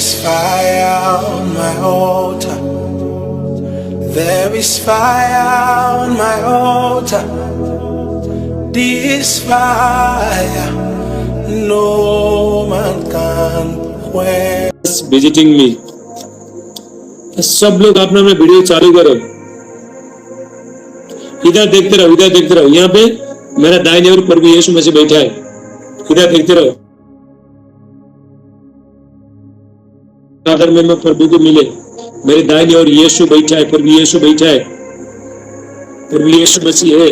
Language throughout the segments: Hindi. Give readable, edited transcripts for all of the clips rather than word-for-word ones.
is fire on my altar. There is fire on my altar. This fire no man can quench. Visiting me. सब लोग अपना में वीडियो चालू करो, इधर देखते रहो, इधर देखते रहो। यहाँ पे मेरा दाहिने ओर प्रभु यीशु मसीह बैठा है, इधर देखते रहो। अगर मैं प्रभु को मिले, मेरे दाहिने ओर यीशु बैठा है, प्रभु यीशु बैठा है, प्रभु यीशु मसीह है।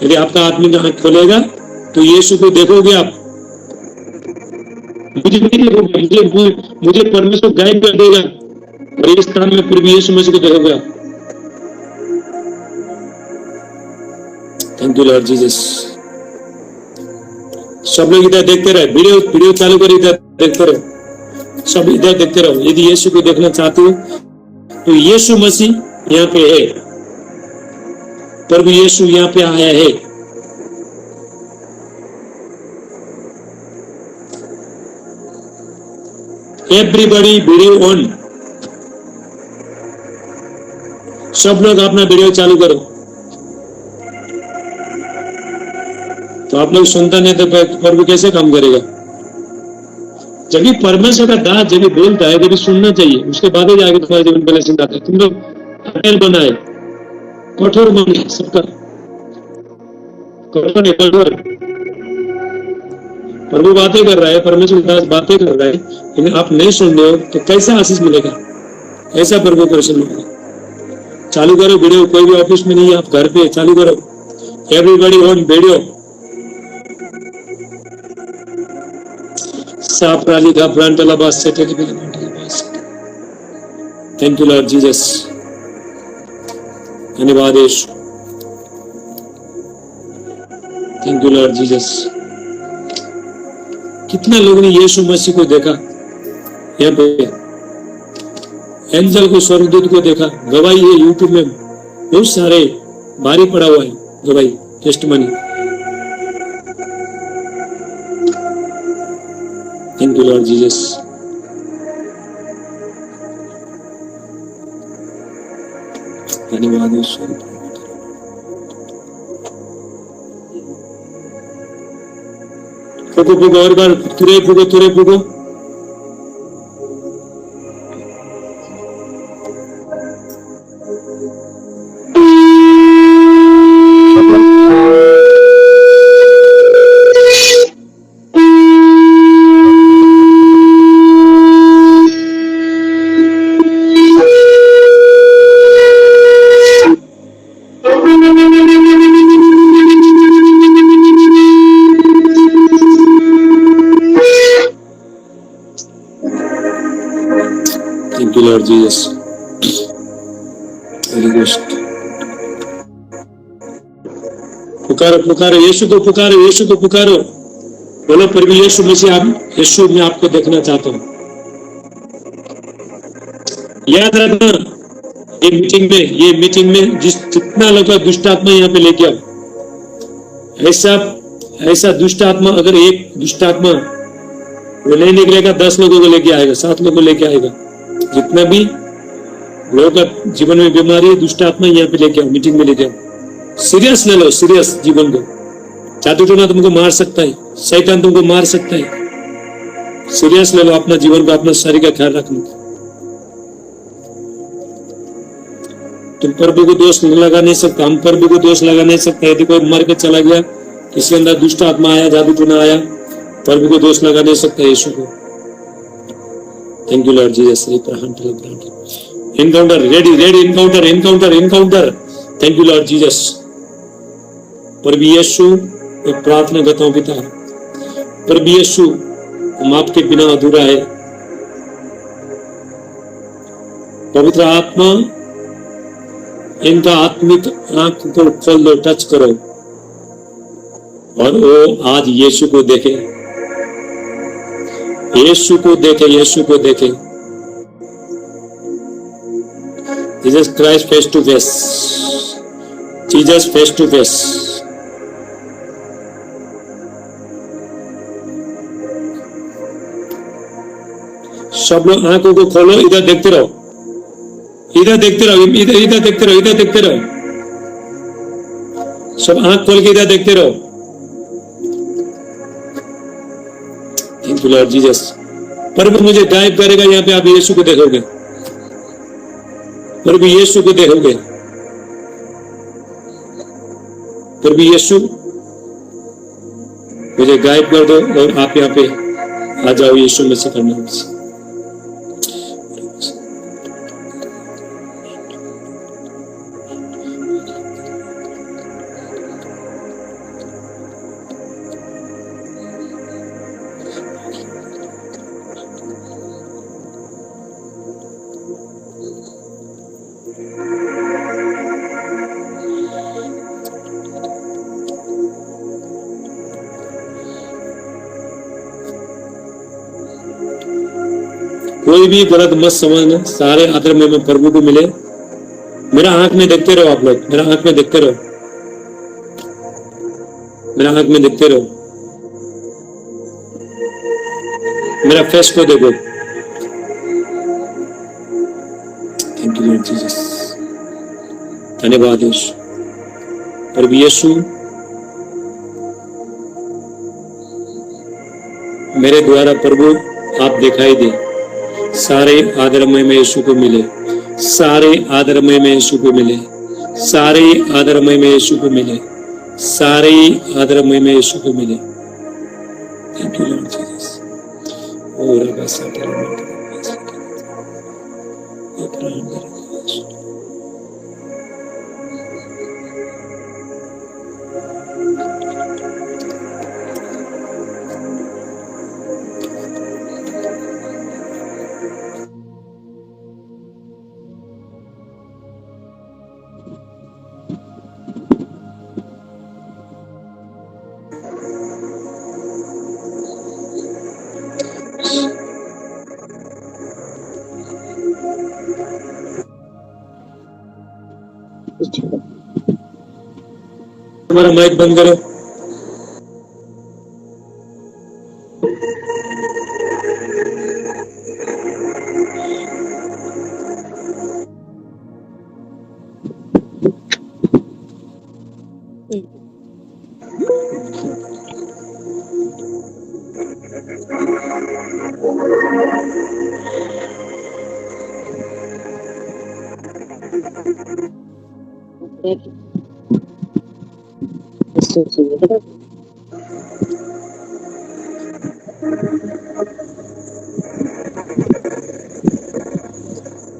यदि आपका आत्मिक आंख खोलेगा तो यीशु को देखोगे आप। मुझे नहीं देखोगे, मुझे परमेश्वर गाइड कर देगा और इस स्थान में प्रभु यीशु मसीह को देखोगे। Thank you Lord Jesus. सब लोग इधर देखते रहे, वीडियो चालू कर, इधर देखते रहो, सब इधर देखते रहो। यदि यीशु को देखना चाहते हो तो यीशु मसीह यहाँ पे है, प्रभु यीशु यहाँ पे आया है। एवरीबॉडी वीडियो ऑन, सब लोग अपना वीडियो चालू करो। तो आप लोग सुनता नहीं तो प्रभु कैसे काम करेगा? जब भी परमेश्वर का दास जब भी बोलता है तभी सुनना चाहिए, उसके बाद ही जाके तुम्हारे जीवन ब्लेसिंग आता है। तुम लोग कठोर बनाए, कठोर बने, सबका कठोर है, कठोर। प्रभु बातें कर रहा है, परमेश्वर दास बातें कर रहा है, लेकिन आप नहीं सुन रहे हो तो कैसा आशीष मिलेगा? ऐसा प्रभु प्रसन्न होगा। चालू करो वीडियो, कोई भी ऑफिस में नहीं है, आप घर पे चालू करो। Everybody on video. सापराली का ब्रांटला बास से थैंक यू लॉर्ड जीसस। धन्यवाद यीशु, थैंक यू लॉर्ड जीसस। कितना लोगों ने यीशु मसीह को देखा? यहाँ पे एंजल को, स्वर्गदूत को देखा। गवाही है यूट्यूब में बहुत सारे, भारी पड़ा हुआ है गवाही, testimony. Thank you Lord Jesus. धन्यवाद ईश्वर। फूको फूको और बार, तुरे फूको, तुरे फूको। Thank you Lord Jesus. Holy Ghost. पुकारो पुकारो, यीशु को पुकारो, यीशु को पुकारो। बोलो प्रभु यीशु मसीह, आप यीशु, मैं आपको देखना चाहता हूँ। याद रखना, ये मीटिंग में जितना लोग का दुष्ट आत्मा यहाँ पे लेके आओ। ऐसा दुष्ट आत्मा, अगर एक दुष्ट आत्मा वो नहीं निकलेगा, 10 लोगों को लेके आएगा, 7 लोगों को लेके आएगा। जितना भी लोगों का जीवन में बीमारी है, दुष्ट आत्मा यहाँ पे लेके आओ, मीटिंग में लेके आओ। सीरियस ले लो, सीरियस जीवन को। जादू टोना तुमको मार सकता है, शैतान तुमको मार सकता है। सीरियस ले लो अपना जीवन को, अपना शरीर का ख्याल रखना। तुम प्रभु को दोष लगा नहीं सकता, हम प्रभु को दोष लगा नहीं सकते। यदि कोई मर के चला गया, किसी अंदर दुष्ट आत्मा आया, जादू टोना आया, प्रभु को दोष लगा नहीं सकता, यीशु को। Thank you Lord Jesus. Encounter, ready encounter, encounter, encounter. Thank you Lord Jesus. प्रभु यीशु, मैं प्रार्थना करता हूँ पिता, प्रभु यीशु, हम आपके बिना अधूरा है। पवित्र आत्मा, इनका आत्मिक आंख को खोल दो, टच करो, और वो आज यीशु को देखे, यीशु को देखे, यीशु को देखे। Jesus Christ face to face, Jesus face to face. सब लोग आंखों को खोलो, इधर देखते रहो, इधर देखते रहो, इधर देखते रहो, इधर देखते रहो, सब आंख खोल के इधर देखते रहो। Thank you Lord Jesus. प्रभु मुझे गायब करेगा, यहाँ पे आप यीशु को देखोगे, प्रभु यीशु को देखोगे, प्रभु यीशु मुझे गायब कर दो और आप यहाँ पे आ जाओ यीशु मसीह का नाम से। कोई भी गलत मत समझना, सारे आदर में प्रभु को मिले। मेरा आंख में देखते रहो, आप लोग मेरा आंख में देखते रहो, मेरा आंख में देखते रहो, मेरा फेस को देखो। थैंक यू लॉर्ड जीसस, धन्यवाद यीशु। प्रभु यीशु मेरे द्वारा प्रभु आप दिखाई दे, सारे आदरमय में यीशु को मिले, सारे आदरमय में यीशु को मिले, सारे आदरमय में यीशु को मिले, सारे आदरमय में यीशु को मिले। Thank you Lord Jesus. और बस हमारा माइक बंद करो।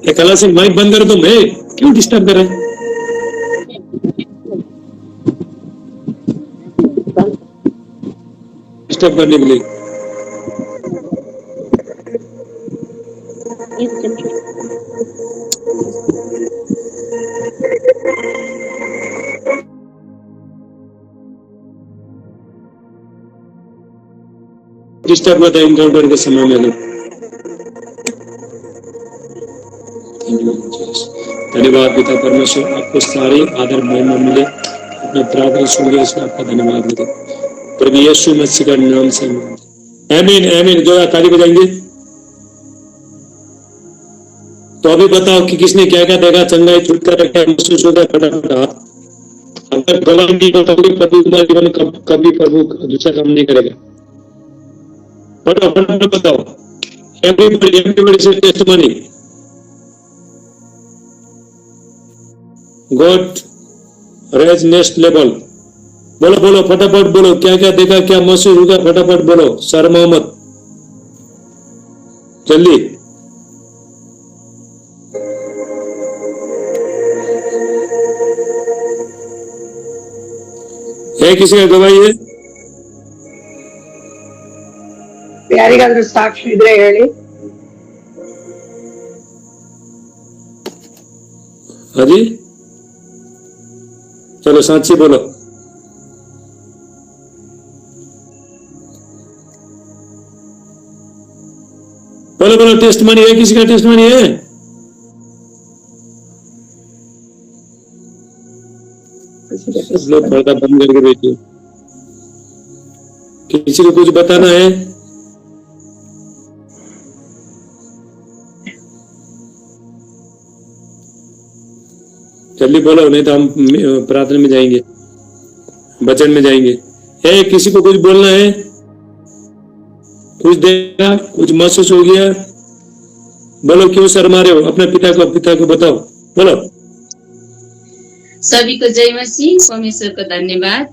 एक कला से माइक बंद करो, तो मैं क्यों डिस्टर्ब कर रहे हैं? डिस्टर्ब करने के लिए डिस्टर्ब होता है इनकाउंटर के समय में। धन्यवाद पिता परमेश्वर, आपको सारे आदर महिमा मिले, अपना प्रार्थना सुनिए, इसमें आपका धन्यवाद मिले प्रभु यीशु मसीह के नाम से। आमीन आमीन। जो ताली बजाएंगे तो अभी बताओ कि किसने क्या क्या देखा, चंगाई छुटकारा क्या महसूस होगा? फटाफट हाथ। अगर गवाही नहीं हो तो प्रभु तुम्हारे जीवन कभी प्रभु दूसरा काम नहीं करेगा। फटाफट बताओ। एवरीबॉडी से testimony. God raise next level. बोलो बोलो फटाफट बोलो, क्या क्या देखा, क्या महसूस होगा? फटाफट बोलो, शर्माओ मत, जल्दी। है किसी का गवाही है? ಯಾರಿಗಾದ್ರೂ ಸಾಕ್ಷಿ ಇದ್ರೆ ಹೇಳಿ। हाजी चलो साक्षी बोलो। बोलो बोलो, टेस्ट मनी है? किसी का टेस्ट मनी है? लोग पर्दा बंद करके बैठे। किसी को कुछ बताना है? जल्दी बोलो, नहीं तो हम प्रार्थना में जाएंगे, वचन में जाएंगे। किसी को कुछ बोलना है? कुछ देखा, कुछ महसूस हो गया? बोलो, क्यों शर्मा रहे हो? अपने पिता को बताओ, बोलो। सभी को जय मसीह। परमेश्वर को धन्यवाद।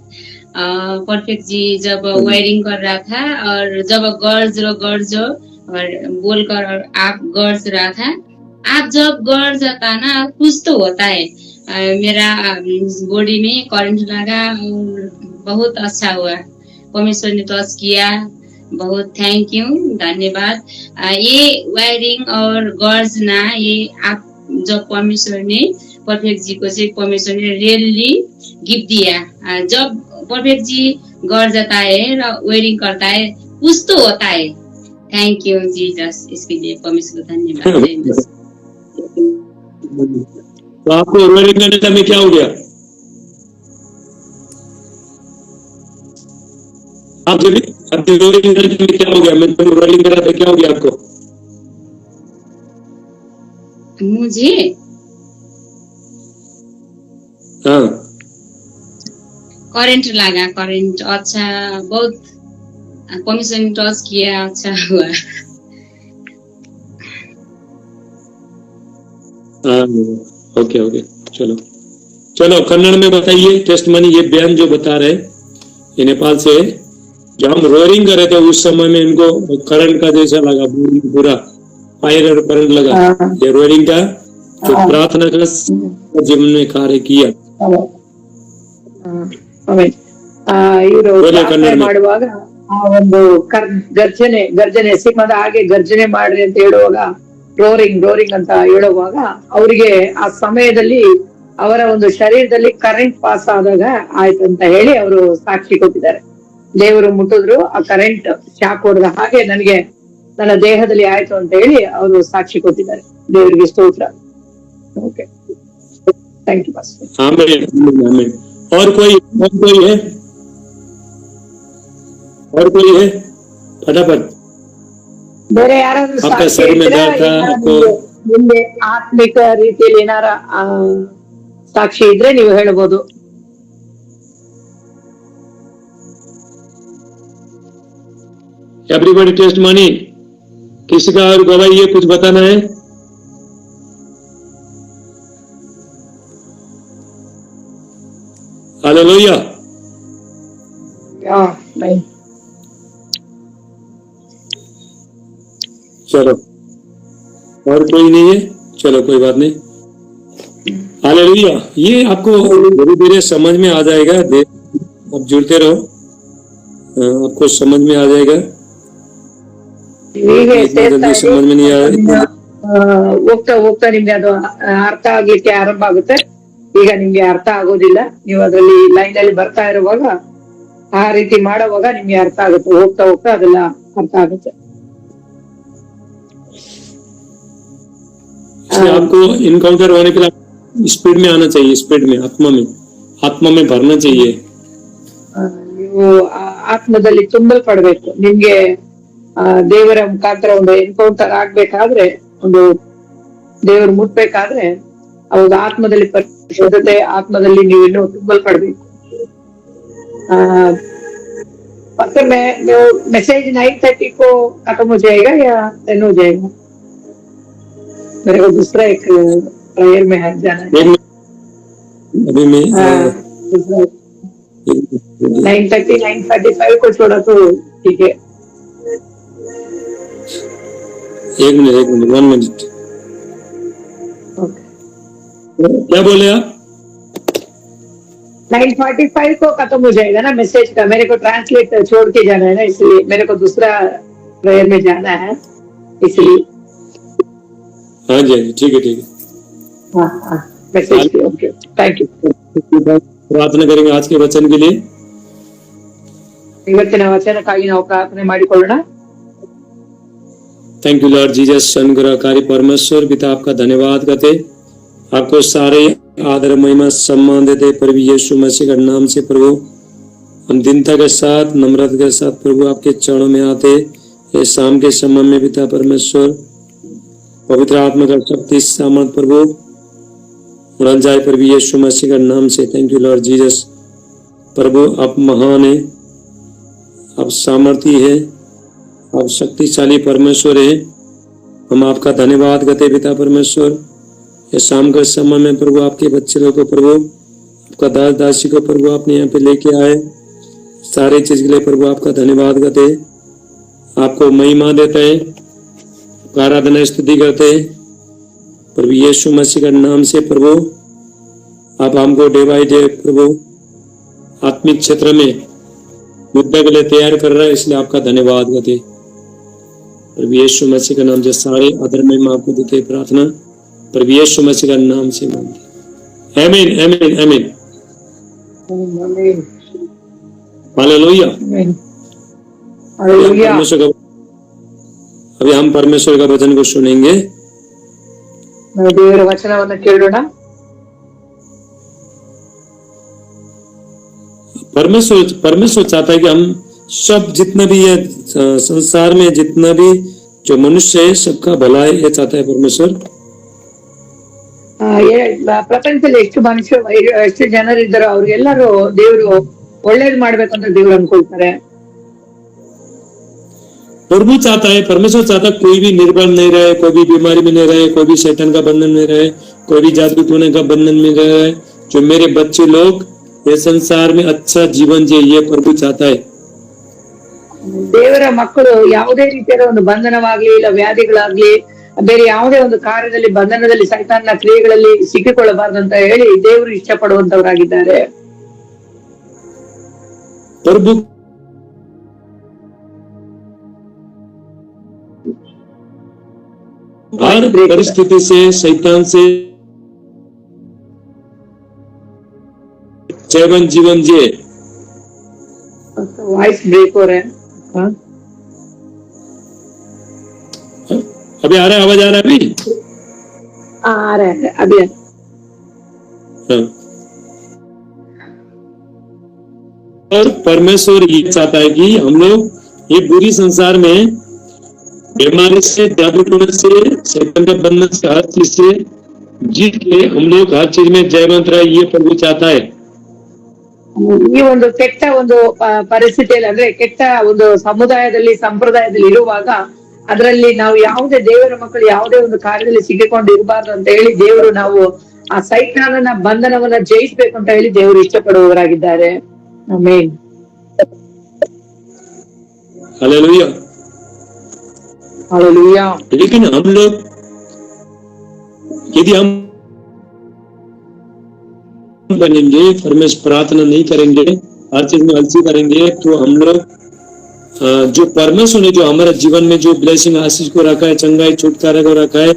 परफेक्ट जी जब वायरिंग कर रहा था और जब गर्ज और बोलकर और आप गर्ज रहा था, आप जब गर्ज आता ना कुछ तो होता है। मेरा बॉडी में करंट लगा और बहुत अच्छा हुआ। परमेश्वर ने टच किया, बहुत थैंक यू, धन्यवाद। ये वायरिंग और गर्जना ये आप जब परमेश्वर ने परफेक्ट जी को चाहिँ परमेश्वर ने रियली गिफ्ट दिया। जब परफेक्ट जी घर जाता है र वेयरिंग करता है कुछ तो होता है। थैंक यू जीसस, इसके लिए परमेश्वर को धन्यवाद। तो आपको वेयरिंग करने में क्या हो गया? आप वेयरिंग करने में क्या हो गया? मैं तो वेयरिंग करा था, क्या हो गया आपको? मुझे हाँ, करंट लगा, करंट अच्छा, बहुत परमेश्वर ने टच किया, अच्छा हुआ। ओके, चलो कन्नड़ में बताइए टेस्टमनी। ये बयान जो बता रहे ये नेपाल से, जब हम रोयरिंग कर रहे थे उस समय में इनको करंट का जैसा लगा, पूरा फायर और करंट लगा। ये रोयरिंग का जो प्रार्थना का जीवन में कार्य किया। ಇವರು ಮಾಡುವಾಗ ಆ ಒಂದು ಗರ್ಜನೆ ಸಿಂಹದ ಹಾಗೆ ಗರ್ಜನೆ ಮಾಡ್ರಿ ಅಂತ ಹೇಳುವಾಗ, ರೋರಿಂಗ್ ಅಂತ ಹೇಳುವಾಗ ಅವರಿಗೆ ಆ ಸಮಯದಲ್ಲಿ ಅವರ ಒಂದು ಶರೀರದಲ್ಲಿ ಕರೆಂಟ್ ಪಾಸ್ ಆದಾಗ ಆಯ್ತು ಅಂತ ಹೇಳಿ ಅವರು ಸಾಕ್ಷಿ ಕೊಟ್ಟಿದ್ದಾರೆ. ದೇವರು ಮುಟ್ಟಿದ್ರು, ಆ ಕರೆಂಟ್ ಶಾಕ್ ಹೊಡೆದ ಹಾಗೆ ನನಗೆ ನನ್ನ ದೇಹದಲ್ಲಿ ಆಯ್ತು ಅಂತ ಹೇಳಿ ಅವರು ಸಾಕ್ಷಿ ಕೊಟ್ಟಿದ್ದಾರೆ. ದೇವರಿಗೆ ಸ್ತೋತ್ರ. Okay, thank you pastor. आमीन। और कोई है? फटाफट। ಬೇರೆ ಯಾರಾದ್ರೂ आपका शरीर में दर्द था आपको? ನಿಮ್ಗೆ ಆತ್ಮಿಕ ರೀತಿಯಲ್ಲಿ ಏನಾರ ಸಾಕ್ಷಿ ಇದ್ರೆ ನೀವು ಹೇಳ್ಬೋದು. एवरीबॉडी टेस्टमनी, किसी का और गवाही है, कुछ बताना है? हालेलुया। नहीं, चलो, और कोई नहीं है? चलो, कोई बात नहीं। हालेलुया। ये आपको धीरे धीरे समझ में आ जाएगा। आप जुड़ते रहो, आपको समझ में आ जाएगा। इतना जल्दी समझ में नहीं आया। ಹೋಗ್ತಾ ನಿಮ್ಗೆ ಅದು ಅರ್ಥ ಆಗ್ಲಿಕ್ಕೆ ಆರಂಭ ಆಗುತ್ತೆ. ಈಗ ನಿಮ್ಗೆ ಅರ್ಥ ಆಗೋದಿಲ್ಲ, ನೀವು ಅದ್ರಲ್ಲಿ ಲೈನ್ ಅಲ್ಲಿ ಬರ್ತಾ ಇರುವಾಗ ಆ ರೀತಿ ಮಾಡುವಾಗ ನಿಮ್ಗೆ ಅರ್ಥ ಆಗುತ್ತೆ. ಹೋಗ್ತಾ ಅದೆಲ್ಲ ಅರ್ಥ ಆಗುತ್ತೆ. आपको इनकाउंटर होने के लिए स्पीड में आना चाहिए, स्पीड में, आत्मा में भरना चाहिए। ನೀವು ಆತ್ಮದಲ್ಲಿ ತುಂಬಲ್ಪಡ್ಬೇಕು. ನಿಮ್ಗೆ ದೇವರ ಮುಖಾಂತರ ಒಂದು ಎನ್ಕೌಂಟರ್ ಆಗ್ಬೇಕಾದ್ರೆ, ಒಂದು ದೇವರು ಮುಟ್ಬೇಕಾದ್ರೆ ಅವಾಗ ಆತ್ಮದಲ್ಲಿ ಪರಿಶುದ್ಧತೆ, ಆತ್ಮದಲ್ಲಿ ನೀವು ಇನ್ನೂ ತುಂಬಲ್ಪಡ್ಬೇಕು. मतलब मैं मैसेज 9:30 को खत्म हो जाएगा या 10 हो जाएगा? मेरे को दूसरा एक प्रेयर में हाथ जाना है। अभी मैं 9:30 9:35 को छोड़ा तो ठीक है। एक मिनट 1 मिनट। क्या बोले आप? 9:45 को खत्म हो जाएगा ना मैसेज का। मेरे को ट्रांसलेट छोड़ के जाना है ना, इसलिए मेरे को दूसरा प्रेयर में जाना है, इसलिए। हाँ जी, ठीक है। हाँ, मैसेज के ओके, थैंक यू। प्रार्थना करेंगे आज के वचन के लिए। ಇವತ್ತಿನ ವಚನಕ್ಕಾಗಿ ನಾವು ಪ್ರಾರ್ಥನೆ ಮಾಡಿಕೊಳ್ಳೋಣ. Thank you Lord Jesus. अनुग्रहकारी परमेश्वर पिता, आपका धन्यवाद करते, आपको सारे आदर महिमा सम्मान देते प्रभु यीशु मसीह के नाम से। प्रभु हम दीनता के साथ, नम्रता के साथ प्रभु आपके चरणों में आते इस शाम के समय में पिता परमेश्वर, पवित्र आत्मा का शक्ति सामर्थ प्रभु उड़ान जाए प्रभु यीशु मसीह का नाम से। Thank you Lord Jesus. प्रभु आप महान है, आप सामर्थी है, आप शक्तिशाली परमेश्वर है। हम आपका धन्यवाद करते पिता परमेश्वर। ये शाम के समय में प्रभु आपके बच्चे लोग को प्रभु आपका दास दासी को प्रभु आपने यहाँ पे लेके आए, सारे चीज के लिए प्रभु आपका धन्यवाद करते, आपको महिमा देते हैं, आराधना स्तुति करते हैं प्रभु यीशु मसीह का नाम से। प्रभु आप हमको डे बाय डे प्रभु आत्मिक क्षेत्र में युद्ध के लिए तैयार कर रहा है, इसलिए आपका धन्यवाद करते प्रभु यीशु मसीह का नाम से। सारे आदर में आपको देते प्रार्थना प्रभु यीशु मसीह का नाम से मांगते। आमीन आमीन आमीन। हालेलुया। अभी हम परमेश्वर का वचन को सुनेंगे। ದೇವರ ವಚನವನ್ನು ಕೇಳೋಣ। परमेश्वर चाहता है कि हम सब जितना भी है संसार में जितना भी जो मनुष्य है सबका भला है, ये चाहता है परमेश्वर। ಪ್ರಪಂಚದಲ್ಲಿ ಎಷ್ಟು ಜನರಿದ್ದಾರೋ ಅವ್ರಿಗೆಲ್ಲರೂ ದೇವರು ಒಳ್ಳೇದು ಮಾಡ್ಬೇಕಂತ ದೇವ್ರು ಅನ್ಕೊಳ್ತಾರೆ। प्रभु चाहता है, परमेश्वर चाहता है कोई भी निर्बल नहीं रहे, कोई भी बीमारी में नहीं रहे, कोई भी शैतान का बंधन में रहे, कोई भी जादू टोने का बंधन में रहे। जो मेरे बच्चे लोग ये संसार में अच्छा जीवन जिए, ये प्रभु चाहता है। ದೇವರ ಮಕ್ಕಳು ಯಾವುದೇ ರೀತಿಯಾದ ಒಂದು ಬಂಧನವಾಗ್ಲಿ ಇಲ್ಲ ವ್ಯಾಧಿಗಳಾಗ್ಲಿ ಬೇರೆ ಯಾವುದೇ ಒಂದು ಕಾರ್ಯದಲ್ಲಿ ಬಂಧನದಲ್ಲಿ ಸೈತಾನನ ಕ್ರಿಯೆಗಳಲ್ಲಿ ಸಿಕ್ಕಿಕೊಳ್ಳಬಾರ್ದಂತ ಹೇಳಿ ದೇವರು ಇಷ್ಟಪಡುವಂತವರಾಗಿದ್ದಾರೆ। प्रभु हर परिस्थिति से शैतान से जैवन जीवन जिए। वॉइस ब्रेक हो रहा है। अभी आ रहा है, आवाज आ रहा है? अभी आ रहा है अभी। हाँ। और परमेश्वर ये चाहता है कि हम लोग ये बुरी संसार में बीमारी से, जादू टोने से, शैतान के बंधन से, हर चीज से जीत के हम लोग हर चीज में जयवंत रहे, ये प्रभु चाहता है। ಈ ಒಂದು ಕೆಟ್ಟ ಒಂದು ಪರಿಸ್ಥಿತಿಯಲ್ಲಿ ಅಂದ್ರೆ ಕೆಟ್ಟ ಒಂದು ಸಮುದಾಯದಲ್ಲಿ ಸಂಪ್ರದಾಯದಲ್ಲಿ ಇರುವಾಗ ಅದರಲ್ಲಿ ನಾವು ಯಾವುದೇ ದೇವರ ಮಕ್ಕಳು ಯಾವುದೇ ಒಂದು ಕಾರ್ಯದಲ್ಲಿ ಸಿಕ್ಕಿಕೊಂಡು ಇರಬಾರ್ದು ಅಂತ ಹೇಳಿ ದೇವರು ನಾವು ಆ ಸೈತಾನನ ಬಂಧನವನ್ನ ಜಯಿಸ್ಬೇಕು ಅಂತ ಹೇಳಿ ದೇವರು ಇಷ್ಟಪಡುವವರಾಗಿದ್ದಾರೆ। ಆಮೆನ್। Hallelujah hallelujah. लेकिन हम लोग यदि हम बनेंगे, परमेश्वर प्रार्थना नहीं करेंगे, हर चीज में अलसी करेंगे, तो हम लोग जो परमेश्वर ने जो हमारे जीवन में जो ब्लेसिंग आशीष को रखा है, चंगाई छुटकारा को रखा है,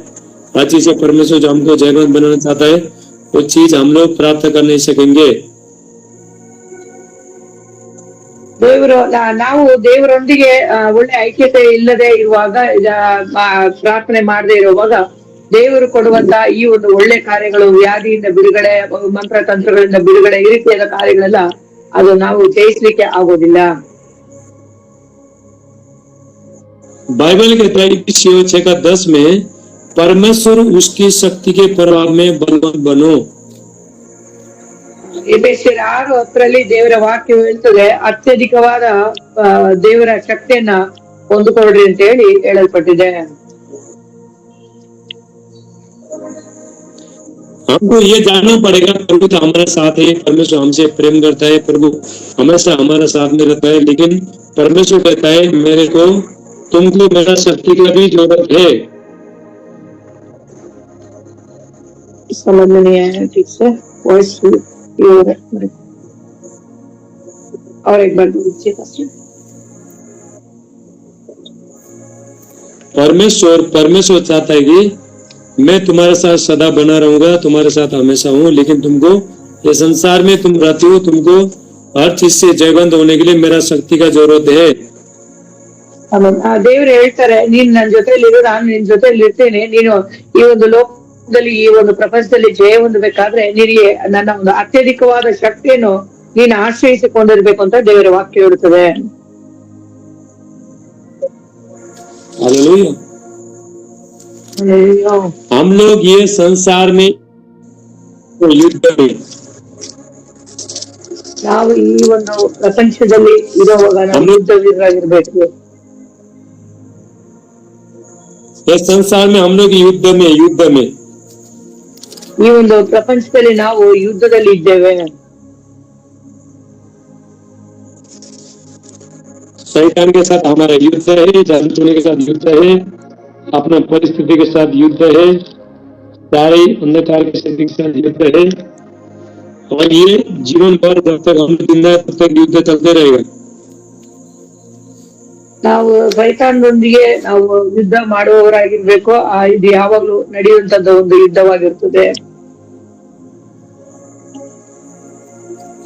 हर चीज से परमेश्वर जो हमको जयवंत बनाना चाहता है, वो चीज हम लोग प्राप्त कर नहीं सकेंगे। ದೇವರು ನಾವು ದೇವರೊಂದಿಗೆ ಒಳ್ಳೆ ಐಕ್ಯತೆ ಇಲ್ಲದೆ ಇರುವಾಗ ಪ್ರಾರ್ಥನೆ ಮಾಡದೆ ಇರುವಾಗ ದೇವರು ಕೊಡುವಂತ ಈ ಒಂದು ಒಳ್ಳೆ ಕಾರ್ಯಗಳು, ವ್ಯಾಧಿಯಿಂದ ಬಿಡುಗಡೆ, ಮಂತ್ರ ತಂತ್ರಗಳಿಂದ ಬಿಡುಗಡೆ, ಈ ರೀತಿಯಾದ ಕಾರ್ಯಗಳೆಲ್ಲ ಅದು ನಾವು ಜಯಿಸ್ಲಿಕ್ಕೆ ಆಗೋದಿಲ್ಲ। बाइबल कहता है इफिसियों 6:10 में परमेश्वर उसकी शक्ति के प्रभाव में बलवान बनो। ಎಫೆಸರ್ 6:10 ದೇವರ ವಾಕ್ಯವು ಹೇಳ್ತದೆ ಅತ್ಯಧಿಕವಾದ ದೇವರ ಶಕ್ತಿಯನ್ನ ಹೊಂದಿಕೊಳ್ಳ್ರಿ ಅಂತ ಹೇಳಿ ಹೇಳಲ್ಪಟ್ಟಿದೆ। हमको ये जानना पड़ेगा प्रभु तो हमारे साथ है, परमेश्वर हमसे प्रेम करता है, प्रभु हमेशा हमारे साथ में रहता है, लेकिन परमेश्वर कहता है मेरे को तुमको मेरा शक्ति का भी जरूरत है। समझ में नहीं आया ठीक से, और एक बार परमेश्वर चाहता है कि मैं तुम्हारे साथ सदा बना रहूंगा, तुम्हारे साथ हमेशा हूँ, लेकिन तुमको ये संसार में तुम रहते हो, तुमको हर चीज से जयवंत होने के लिए मेरा शक्ति का जरूरत है। ದೇವರು ಹೇಳ್ತಾರೆ ನೀನ್ ನನ್ನ ಜೊತೆಲಿರು, ನಾನು ನಿನ್ ಜೊತೆಲಿ ಇರ್ತೇನೆ, ನೀನು ಈ ಒಂದು ಲೋಕದಲ್ಲಿ ಈ ಒಂದು ಪ್ರಪಂಚದಲ್ಲಿ ಜಯ ಹೊಂದಬೇಕಾದ್ರೆ ನಿನಗೆ ನನ್ನ ಒಂದು ಅತ್ಯಧಿಕವಾದ ಶಕ್ತಿಯನ್ನು ನೀನು ಆಶ್ರಯಿಸಿಕೊಂಡಿರ್ಬೇಕು ಅಂತ ದೇವರ ವಾಕ್ಯ ಹೇಳುತ್ತದೆ। हम लोग ये संसार में युद्ध में ನಾವು ಈ ಒಂದು ಪ್ರಪಂಚದಲ್ಲಿ ಇರುವಾಗ ನಾವು ಯುದ್ಧವೀರರಾಗಿರ್ಬೇಕು. ये संसार में हम लोग युद्ध में ಈ ಒಂದು ಪ್ರಪಂಚದಲ್ಲಿ ನಾವು ಯುದ್ಧದಲ್ಲಿ ಇದ್ದೇವೆ. शैतान के साथ हमारा युद्ध है, जानने के साथ युद्ध है, अपना परिस्थिति के साथ युद्ध है, सारे अंधकार के शक्ति के साथ युद्ध है, और ये जीवन भर जब तक हम जिंदा है तब तक युद्ध चलते रहेगा. ನಾವು ಸೈತಾನದೊಂದಿಗೆ ನಾವು ಯುದ್ಧ ಮಾಡುವವರಾಗಿರ್ಬೇಕು. ಇದು ಯಾವಾಗ್ಲೂ ನಡೆಯುವಂತದ್ದು ಒಂದು ಯುದ್ಧವಾಗಿರ್ತದೆ.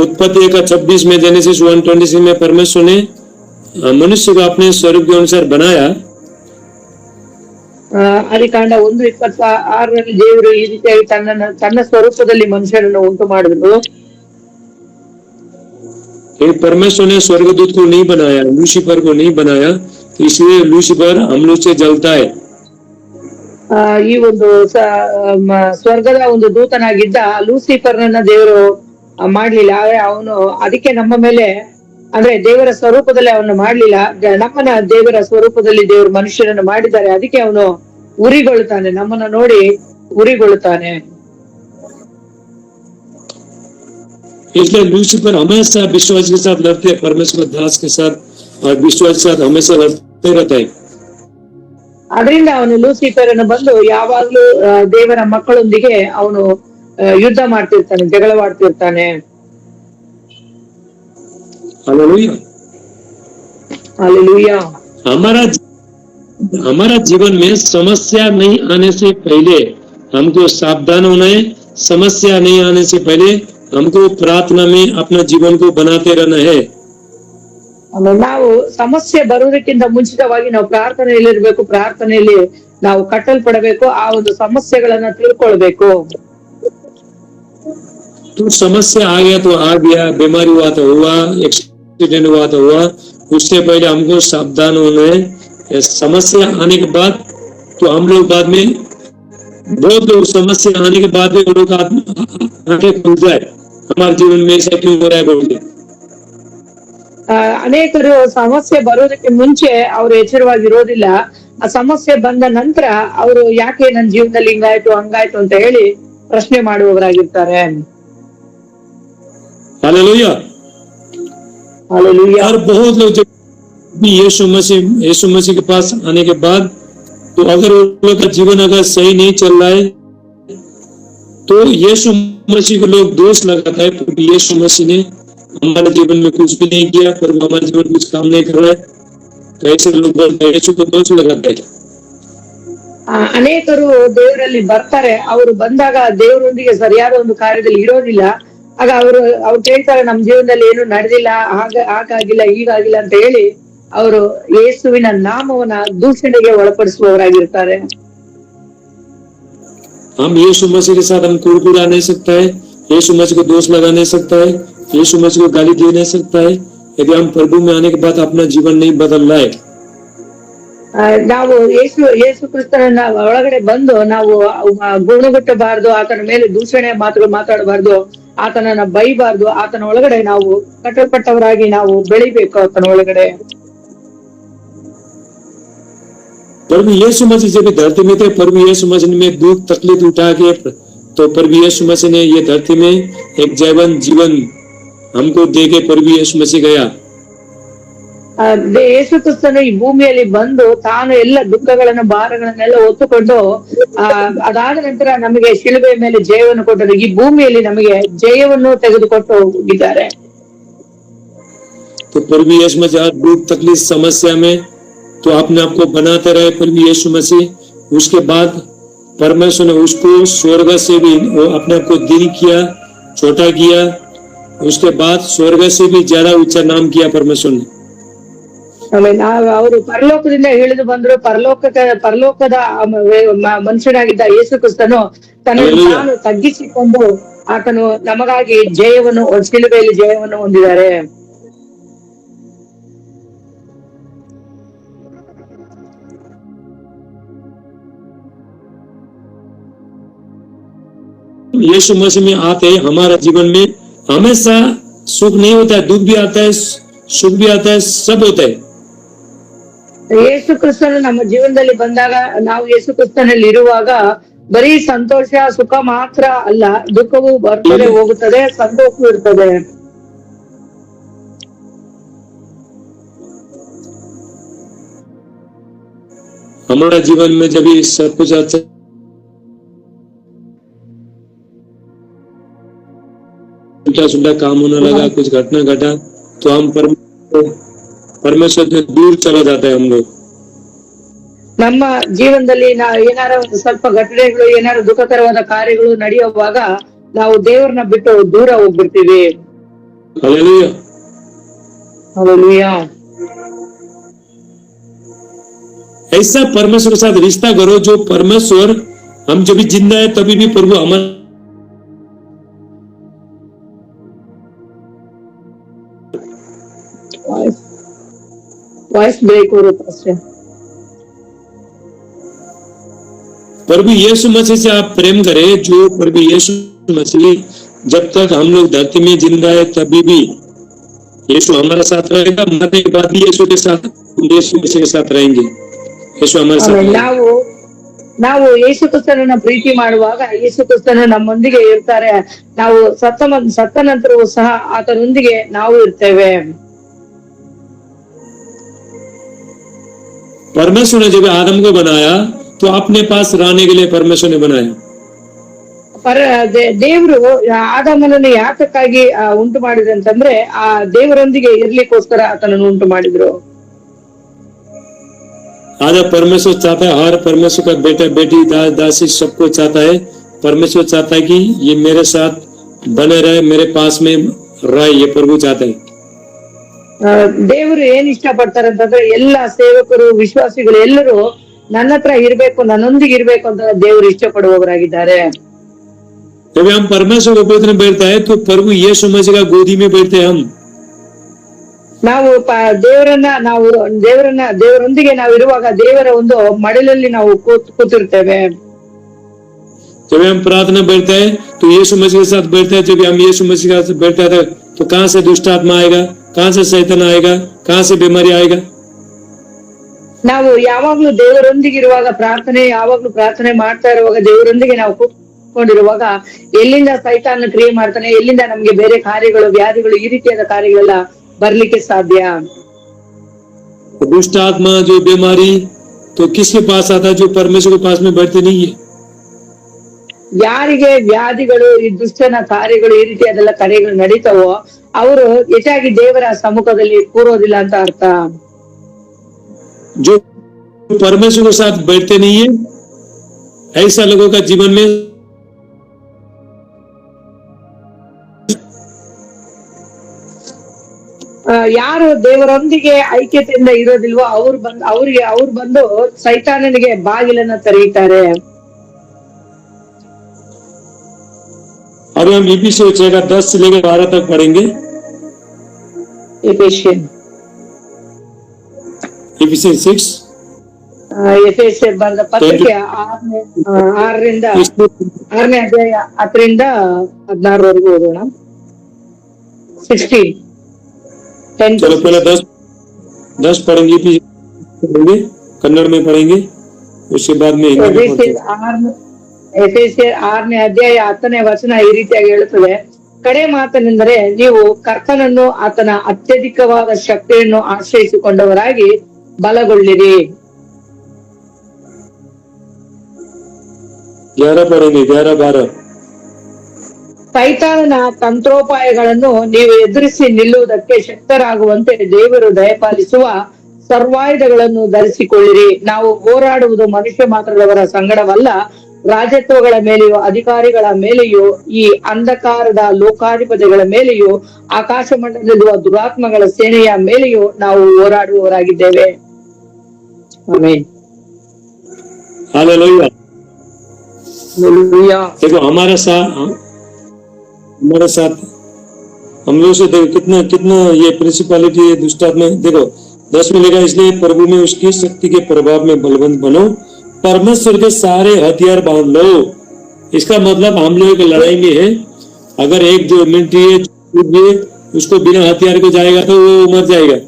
उत्पत्ति का 26 में जेनेसिस 1:26 में परमेश्वर ने मनुष्य को अपने स्वरूप के अनुसार बनाया. ಆದಿಕಾಂಡ 1:26 ದೇವರು ಈ ರೀತಿಯಾಗಿ ತನ್ನ ಸ್ವರೂಪದಲ್ಲಿ ಮನುಷ್ಯರನ್ನು ಉಂಟು ಮಾಡಿದ್ರು. परमेश्वर ने स्वर्गदूत को नहीं बनाया, लूसीफर को नहीं बनाया, इसलिए लूसीफर हम लोग से जलता है. ಈ ಒಂದು ಸ್ವರ್ಗದ ಒಂದು ದೂತನಾಗಿದ್ದ ಲೂಸಿಫರ್ನನ್ನ ದೇವರು ಮಾಡ್ಲಿಲ್ಲ. ಅವನು ಅದಕ್ಕೆ ನಮ್ಮ ಮೇಲೆ ಅಂದ್ರೆ ದೇವರ ಸ್ವರೂಪದಲ್ಲಿ ಅವನು ಮಾಡ್ಲಿಲ್ಲ. ನಮ್ಮನ್ನ ದೇವರ ಸ್ವರೂಪದಲ್ಲಿ ದೇವರು ಮನುಷ್ಯರನ್ನು ಮಾಡಿದ್ದಾರೆ. ಅದಕ್ಕೆ ಅವನು ಉರಿಗೊಳ್ತಾನೆ, ನಮ್ಮನ್ನ ನೋಡಿ ಉರಿಗೊಳ್ತಾನೆ. इसलिए लूसीफर हमेशा विश्वास के साथ लड़ते हैं, परमेश्वर दास के साथ और विश्वास के साथ हमेशा लड़ते रहता है. ಅದರಿಂದ ಅವನು ಲೂಸಿಫರ್ ಅನ್ನು ಬಂದು ಯಾವಾಗ್ಲೂ ದೇವರ ಮಕ್ಕಳೊಂದಿಗೆ ಅವನು ಯುದ್ಧ ಮಾಡ್ತಿರ್ತಾನೆ, ಜಗಳವಾಡ್ತಿರ್ತಾನೆ. हालेलुया. हालेलुया. हमारा जीवन में समस्या नहीं आने से पहले हमको सावधान होना है. समस्या नहीं आने से पहले हमको प्रार्थना में अपना जीवन को बनाते रहना है. ನಾವು ಸಮಸ್ಯೆ ಬರುವುದಕ್ಕಿಂತ ಮುಂಚಿತವಾಗಿ ನಾವು ಪ್ರಾರ್ಥನೆಯಲ್ಲಿರ್ಬೇಕು. ಪ್ರಾರ್ಥನೆಯಲ್ಲಿ ನಾವು ಕಟ್ಟಲ್ಪಡಬೇಕು. ಆ ಒಂದು ಸಮಸ್ಯೆಗಳನ್ನ ತಿಳ್ಕೊಳ್ಬೇಕು. तो समस्या आ गया तो आ गया, बीमारी हुआ तो हुआ, एक्सीडेंट हुआ तो हुआ, उससे पहले हमको सावधान होना है. समस्या आने के बाद तो हम लोग बाद में बहुत लोग समस्या आने के बाद में लोग आंखें खुल जाए, हमारे जीवन में ऐसा क्यों हो रहा है बोल के. ಅನೇಕರು ಸಮಸ್ಯೆ ಬರೋದಕ್ಕೆ ಮುಂಚೆ ಅವರು ಎಚ್ಚರವಾಗಿರೋದಿಲ್ಲ. ಆ ಸಮಸ್ಯೆ ಬಂದ ನಂತರ ಅವರು ಯಾಕೆ ನನ್ನ ಜೀವನದಲ್ಲಿ ಹಿಂಗಾಯ್ತು ಹಂಗಾಯ್ತು ಅಂತ ಹೇಳಿ ಪ್ರಶ್ನೆ ಮಾಡುವವರಾಗಿರ್ತಾರೆ. हालेलुया. हालेलुया. और बहुत लोग जब यीशु मसीह के पास आने के बाद तो अगर उन लोग का जीवन अगर सही नहीं चल रहा है तो यीशु मसीह को लोग दोष लगाता है, क्योंकि यीशु मसीह ने हमारे जीवन में कुछ भी नहीं किया, पर हमारे जीवन कुछ काम नहीं कर रहा है. तो ऐसे लोग बोलते हैं, यीशु को दोष लगाते हैं. ಅನೇಕರು ದೇವರಲ್ಲಿ ಬರ್ತಾರೆ. ಅವರು ಬಂದಾಗ ದೇವರೊಂದಿಗೆ ಸರಿಯಾದ ಒಂದು ಕಾರ್ಯದಲ್ಲಿ ಇರೋದಿಲ್ಲ. ಆಗ ಅವರು ಕೇಳ್ತಾರೆ, ನಮ್ ಜೀವನದಲ್ಲಿ ಏನು ನಡೆದಿಲ್ಲ, ಹಾಗಾಗಿಲ್ಲ ಹೀಗಾಗಿಲ್ಲ ಅಂತ ಹೇಳಿ ಅವರು ಯೇಸುವಿನ ನಾಮವನ್ನ ದೂಷಣೆಗೆ ಒಳಪಡಿಸುವವರಾಗಿರ್ತಾರೆ. हम यीशु मसीह के साथ हम कुड़कुड़ा नहीं सकता है, यीशु मसीह को दोष लगा नहीं सकता है, यीशु मसीह को गाली दे नहीं सकता है, यदि हम प्रभु में आने के बाद अपना जीवन नहीं बदल रहा है. ನಾವು ಯೇಸು ಕ್ರಿಸ್ತನನ್ನ ಒಳಗಡೆ ಬಂದು ನಾವು ಗುಣಗುಟ್ಟಬಾರ್ದು, ಆತನ ಮೇಲೆ ದೂಷಣೆ ಮಾತುಗಳು ಮಾತಾಡಬಾರ್ದು, ಆತನನ್ನ ಬೈಬಾರ್ದು. ಆತನ ಒಳಗಡೆ ನಾವು ಕಟ್ಟಲ್ಪಟ್ಟವರಾಗಿ ನಾವು ಬೆಳಿಬೇಕು. ಆತನ ಒಳಗಡೆ प्रभु यीशु मसीह जब धरती में थे, प्रभु यीशु मसीह में दुख तकलीफ उठा के तो प्रभु यीशु मसीह ने ये धरती में एक जीवन हमको दे के प्रभु यीशु मसीह गया. ಯೇಸು ಕ್ರಿಸ್ತನು ಈ ಭೂಮಿಯಲ್ಲಿ ಬಂದು ತಾನು ಎಲ್ಲ ದುಃಖಗಳನ್ನ ಭಾರಗಳನ್ನೆಲ್ಲ ಹೊತ್ತುಕೊಂಡು ಅದಾದ ನಂತರ ನಮಗೆ ಶಿಲುಬೆ ಮೇಲೆ ಜಯವನ್ನು ಕೊಟ್ಟರು. ಈ ಭೂಮಿಯಲ್ಲಿ ನಮಗೆ ಜಯವನ್ನು ತೆಗೆದುಕೊಟ್ಟು ಹೋಗಿದ್ದಾರೆ. तो प्रभु यीशु मसीह दुख तकलीफ समस्या में तो अपने आप को बनाते रहे प्रभु यीशु मसीह. उसके बाद परमेश्वर ने उसको स्वर्ग से भी अपने आप को दिल किया, छोटा किया. उसके बाद स्वर्ग से भी ज्यादा ऊंचा नाम किया परमेश्वर ने. ಅವರು ಪರಲೋಕದಿಂದ ಇಳಿದು ಬಂದ್ರು. ಪರಲೋಕದ ಮನುಷ್ಯನಾಗಿದ್ದ ಯೇಸು ಕ್ರಿಸ್ತನು ತನ್ನನ್ನು ತಾನು ತಗ್ಗಿಸಿಕೊಂಡು ಆತನು ನಮಗಾಗಿ ಜಯವನ್ನು ಶಿಲುಬೆಯಲ್ಲಿ ಜಯವನ್ನು ಹೊಂದಿದ್ದಾರೆ. यीशु मसीह में आते हैं हमारा जीवन में हमेशा सुख नहीं होता है, दुख भी आता है, सुख भी आता है, सब होता है। ಯೇಸು ಕ್ರಿಸ್ತನು ನಮ್ಮ ಜೀವನದಲ್ಲಿ ಬಂದಾಗ ನಾವು ಯೇಸು ಕ್ರಿಸ್ತನಲ್ಲಿ ಇರುವಾಗ ಬರೀ ಸಂತೋಷ ಸುಖ ಮಾತ್ರ ಅಲ್ಲ, ದುಃಖವು ಬರ್ತದೆ ಹೋಗುತ್ತದೆ, ಸಂತೋಷವೂ ಇರ್ತದೆ. हमारा जीवन में जब ये सब कुछ अच्छा उल्टा काम होने लगा, कुछ घटना घटा, तो हम परमेश्वर से दूर चला जाता है हम लोग। ನಮ್ಮ ಜೀವನದಲ್ಲಿ ಏನಾರ ಒಂದು ಸ್ವಲ್ಪ ಘಟನೆಗಳು, ಏನಾರ ದುಃಖಕರವಾದ ಕಾರ್ಯಗಳು ನಡೆಯುವಾಗ ನಾವು ದೇವರನ್ನ ಬಿಟ್ಟು ದೂರ ಹೋಗ್ಬಿಡ್ತೀವಿ. हालेलुया। हालेलुया। ऐसा परमेश्वर के साथ रिश्ता करो जो परमेश्वर, हम जब भी जिंदा है तभी भी प्रभु हमारे वॉइस ब्रेक हो रहा है। प्रभु यीशु मसीह से आप प्रेम करें, जो प्रभु यीशु मसीह जब तक हम लोग धरती में जिंदा है तभी भी यीशु हमारा साथ रहेगा, मरने के बाद भी यीशु के साथ, यीशु मसीह के साथ रहेंगे। यीशु हमारे साथ ನಾವು ಯೇಸು ಕ್ರಿಸ್ತನನ್ನ ಪ್ರೀತಿ ಮಾಡುವಾಗ ಯೇಸು ಕ್ರಿಸ್ತನು ನಮ್ಮೊಂದಿಗೆ ಇರ್ತಾರೆ. ನಾವು ಸತ್ತ ನಂತರವೂ ಸಹ ಆತನೊಂದಿಗೆ ನಾವು ಇರ್ತೇವೆ. परमेश्वर ने जब आदम को बनाया तो अपने पास रहने के लिए परमेश्वर ने बनाया। ದೇವರು ಆದಾಮನನ್ನು ಯಾತಕ್ಕಾಗಿ ಉಂಟು ಮಾಡಿದ್ರು ಅಂತಂದ್ರೆ ಆ ದೇವರೊಂದಿಗೆ ಇರ್ಲಿಕ್ಕೋಸ್ಕರ ಆತನನ್ನು ಉಂಟು ಮಾಡಿದ್ರು. आधा परमेश्वर चाहता है, हर परमेश्वर का बेटा बेटी दासी सबको चाहता है। परमेश्वर चाहता है कि ये मेरे साथ बने रहे, मेरे पास में रहे, ये प्रभु चाहता है। ದೇವರು ಏನ್ ಇಷ್ಟ ಪಡ್ತಾರೆ ಅಂತಂದ್ರೆ ಎಲ್ಲಾ ಸೇವಕರು, ವಿಶ್ವಾಸಿಗಳು ಎಲ್ಲರೂ ನನ್ನ ಹತ್ರ ಇರ್ಬೇಕು, ನನ್ನೊಂದಿಗೆ ಇರ್ಬೇಕು ಅಂತ ದೇವರು ಇಷ್ಟ ಪಡುವವರಾಗಿದ್ದಾರೆ. जब हम परमेश्वर के गोद में बैठता है तो प्रभु यीशु मसीह का गोदी में बैठते हैं हम। ನಾವು ದೇವರೊಂದಿಗೆ ನಾವು ಇರುವಾಗ ದೇವರ ಒಂದು ಮಡಿಲಲ್ಲಿ ನಾವು ಕೂತಿರ್ತೇವೆ. जब हम प्रार्थना बैठते हैं तो यीशु मसीह के साथ बैठते हैं। जब हम यीशु मसीह के साथ बैठते हैं तो कहाँ से दुष्ट आत्मा आएगा, कहाँ से शैतान आएगा, कहाँ से बीमारी आएगा। ನಾವು ಯಾವಾಗ್ಲೂ ದೇವರೊಂದಿಗೆ ಇರುವಾಗ ಯಾವಾಗ್ಲೂ ಪ್ರಾರ್ಥನೆ ಮಾಡ್ತಾ ಇರುವಾಗ ದೇವರೊಂದಿಗೆ ನಾವು ಕೂತ್ಕೊಂಡಿರುವಾಗ ಎಲ್ಲಿಂದ ಸೈತಾನ ಕ್ರಿಯೆ ಮಾಡ್ತಾನೆ, ಎಲ್ಲಿಂದ ನಮ್ಗೆ ಬೇರೆ ಕಾರ್ಯಗಳು, ವ್ಯಾಧಿಗಳು, ಈ ರೀತಿಯಾದ ಕಾರ್ಯಗಳೆಲ್ಲ ಬರ್ಲಿಕ್ಕೆ ಸಾಧ್ಯ. दुष्ट आत्मा जो बीमारी तो किसके पास आता है? जो परमेश्वर के पास में बैठते नहीं है। ಯಾರಿಗೆ ವ್ಯಾಧಿಗಳು, ಈ ದುಷ್ಟನ ಕಾರ್ಯಗಳು, ಈ ರೀತಿಯಾದೆಲ್ಲ ಕಾರ್ಯಗಳು ನಡೀತಾವೋ ಅವರು ಹೆಚ್ಚಾಗಿ ದೇವರ ಸಮ್ಮುಖದಲ್ಲಿ ಕೂರೋದಿಲ್ಲ ಅಂತ ಅರ್ಥ. जो परमेश्वर के साथ बैठते नहीं है ऐसा लोगों का जीवन में ಯಾರು ದೇವರೊಂದಿಗೆ ಐಕ್ಯತೆಯಿಂದ ಇರೋದಿಲ್ವೋ ಅವ್ರು ಬಂದು ಸೈತಾನನಿಗೆ ಬಾಗಿಲನ್ನ ತೆರೆಯುತ್ತಾರೆ. अभी हम इफिसियों 6:10 से लेकर 12 तक पढ़ेंगे। ಎಫೆಸಿಯನ್ 6 ಬರೆದ ಪತ್ರಿಕೆ 6ನೇ ಅಧ್ಯಾಯ 10ರಿಂದ 16 ಓದೋಣ. 16 चलो पहले 10 पढ़ेंगे, कन्नड़ में पढ़ेंगे, उसके बाद में हिंदी में पढ़ेंगे। ಎಫೆಸಿಯರ್ 6ನೇ ಅಧ್ಯಾಯ 10ನೇ ವಚನ ಈ ರೀತಿಯಾಗಿ ಹೇಳುತ್ತದೆ, ಕಡೆ ಮಾತನೆಂದರೆ ನೀವು ಕರ್ತನನ್ನು ಆತನ ಅತ್ಯಧಿಕವಾದ ಶಕ್ತಿಯನ್ನು ಆಶ್ರಯಿಸಿಕೊಂಡವರಾಗಿ ಬಲಗೊಳ್ಳಿರಿ. 11 पढ़ेंगे, 11, 12 ಸೈತಾನನ ತಂತ್ರೋಪಾಯಗಳನ್ನು ನೀವು ಎದುರಿಸಿ ನಿಲ್ಲುವುದಕ್ಕೆ ಶಕ್ತರಾಗುವಂತೆ ದೇವರು ದಯಪಾಲಿಸುವ ಸರ್ವಾಯುಧಗಳನ್ನು ಧರಿಸಿಕೊಳ್ಳಿರಿ. ನಾವು ಹೋರಾಡುವುದು ಮನುಷ್ಯ ಮಾತ್ರದವರ ಸಂಗಡವಲ್ಲ, ರಾಜತ್ವಗಳ ಮೇಲೆಯೂ ಅಧಿಕಾರಿಗಳ ಮೇಲೆಯೂ ಈ ಅಂಧಕಾರದ ಲೋಕಾಧಿಪತಿಗಳ ಮೇಲೆಯೂ ಆಕಾಶ ಮಂಡಲದಲ್ಲಿರುವ ದುರಾತ್ಮಗಳ ಸೇನೆಯ ಮೇಲೆಯೂ ನಾವು ಹೋರಾಡುವವರಾಗಿದ್ದೇವೆ. ಆಮೆನ್. हालेलुया। हालेलुया। देखो हमारे साथ हम लोग से देखो कितना ये प्रिंसिपलिटी है दुष्ट आत्मा। देखो 10 में लिखा, इसलिए प्रभु में उसकी शक्ति के प्रभाव में बलवंत बनो, परमेश्वर के सारे हथियार बांध लो इसका मतलब हम लोग की लड़ाई में है, अगर एक जो मिलिट्री है उसको बिना हथियार को जाएगा तो वो मर जाएगा।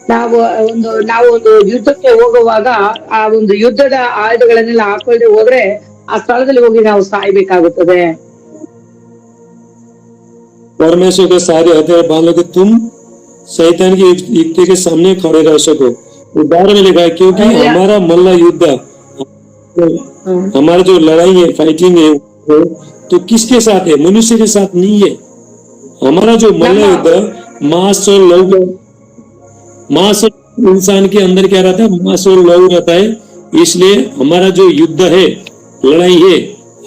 ನಾವು ಒಂದು ಯುದ್ಧಕ್ಕೆ ಹೋಗುವಾಗ ಆ ಒಂದು ಯುದ್ಧದ ಆಯುಧಗಳನ್ನೆಲ್ಲ ಹಾಕೊಳ್ಳದೆ ಹೋದ್ರೆ ಆ ಸ್ಥಳದಲ್ಲಿ ಹೋಗಿ ನಾವು ಸಾಯ್ಬೇಕಾಗುತ್ತದೆ। परमेश्वर के सारे हथियार बांध लो कि तुम शैतान की युक्ति के सामने खड़े रह सको। उदाहरण में लिखा है क्योंकि हमारा मल्ला युद्ध, हमारा जो लड़ाई है, फाइटिंग है, तो किसके साथ है? मनुष्य के साथ नहीं है। हमारा जो मल्ला युद्ध मांस और लहू, मांस इंसान के अंदर क्या रहता है? मांस और लहू रहता है। इसलिए हमारा जो युद्ध है, लड़ाई है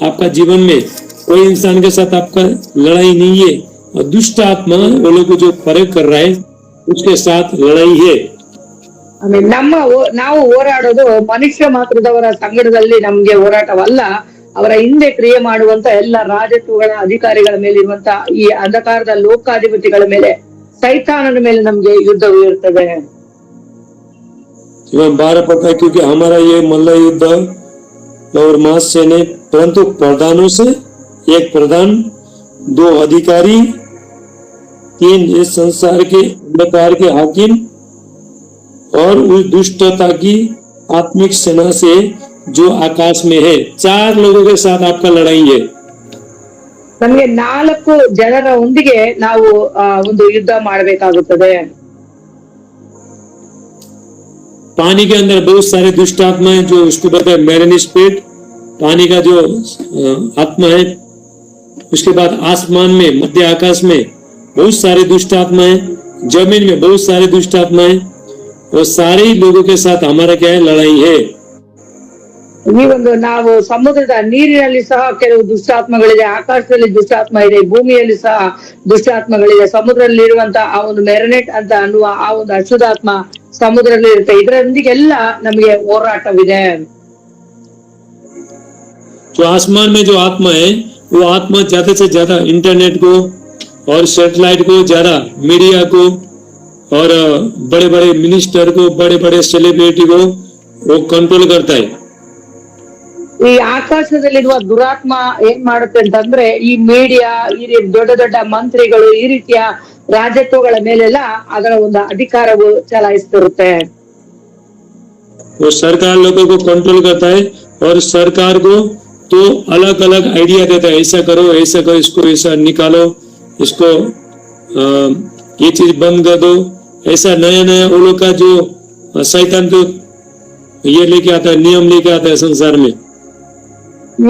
आपका जीवन में, कोई इंसान के साथ आपका लड़ाई नहीं है। और दुष्ट आत्मा वो लोग को जो प्रयोग कर रहा है उसके साथ लड़ाई है। ನಾವು ಹೋರಾಡೋದು ಮನುಷ್ಯ ಮಾತ್ರದವರ ಸಂಗಡದಲ್ಲಿ ನಮ್ಗೆ ಹೋರಾಟವಲ್ಲ, ಅವರ ಹಿಂದೆ ಕ್ರಿಯೆ ಮಾಡುವಂತ ಎಲ್ಲ ರಾಜತ್ವಗಳ ಅಧಿಕಾರಿಗಳ ಮೇಲೆ ಇರುವಂತ ಈ ಅಂಧಕಾರದ ಲೋಕಾಧಿಪತಿಗಳ ಮೇಲೆ, ಸೈತಾನನ ಮೇಲೆ ನಮ್ಗೆ ಯುದ್ಧವು ಇರ್ತದೆ। 12 पड़ता है क्योंकि हमारा ये मल्ला युद्ध और मांस से नहीं परंतु प्रधानों से, एक प्रधान, 2 अधिकारी, 3 इस संसार के अंधकार के हाकिम और उस दुष्टता की आत्मिक सेना से जो आकाश में है। 4 लोगों के साथ आपका लड़ाई है। ನಮ್ಗೆ 4 ಜನರ ಒಂದಿಗೆ ನಾವು ಒಂದು ಯುದ್ಧ ಮಾಡಬೇಕಾಗುತ್ತದೆ। पानी के अंदर बहुत सारे दुष्ट आत्मा है, जो उसको कहते हैं मैरीन स्पिरिट, पानी का जो आत्मा है। उसके बाद आसमान में, मध्य आकाश में बहुत सारे दुष्ट आत्मा है, जमीन में बहुत सारे दुष्ट आत्मा है, और सारे लोगों के साथ हमारा क्या है? लड़ाई है। ಈ ಒಂದು ನಾವು ಸಮುದ್ರದ ನೀರಿನಲ್ಲಿ ಸಹ ಕೆಲವು ದುಷ್ಟಾತ್ಮಗಳಿದೆ, ಆಕಾಶದಲ್ಲಿ ದುಷ್ಟಾತ್ಮ ಇದೆ, ಭೂಮಿಯಲ್ಲಿ ಸಹ ದುಷ್ಟಾತ್ಮಗಳಿದೆ, ಸಮುದ್ರದಲ್ಲಿ ಇರುವಂತ ಆ ಒಂದು ಮೆರನೆಟ್ ಅಂತ ಅನ್ನುವ ಆ ಒಂದು ಅಶುದ್ಧಾತ್ಮ ಸಮುದ್ರದಲ್ಲಿ ಇರುತ್ತೆ। ಇದರೊಂದಿಗೆಲ್ಲ ನಮಗೆ ಹೋರಾಟವಿದೆ। जो आसमान में जो आत्मा है वो आत्मा ज्यादा से ज्यादा इंटरनेट को और सैटेलाइट को, ज्यादा मीडिया को और बड़े बड़े मिनिस्टर को, बड़े बड़े सेलिब्रिटी को वो कंट्रोल करता है। ಈ ಆಕಾಶದಲ್ಲಿರುವ ದುರಾತ್ಮ ಏನ್ ಮಾಡುತ್ತೆ ಅಂತಂದ್ರೆ ಈ ಮೀಡಿಯಾ, ಈ ದೊಡ್ಡ ದೊಡ್ಡ ಮಂತ್ರಿಗಳು, ಈ ರೀತಿಯ ರಾಜತ್ವಗಳ ಮೇಲೆಲ್ಲ ಅದರ ಒಂದು ಅಧಿಕಾರವು ಚಲಾಯಿಸ್ತಿರುತ್ತೆ। वो सरकार लोगों को कंट्रोल करता है और सरकार को तो अलग अलग आइडिया देता है, ऐसा करो, ऐसा करो, इसको ऐसा निकालो, इसको ये चीज बंद कर दो, ऐसा नया नया वो लोग का जो शैतान तो ये लेके आता है, नियम लेके आता है संसार में।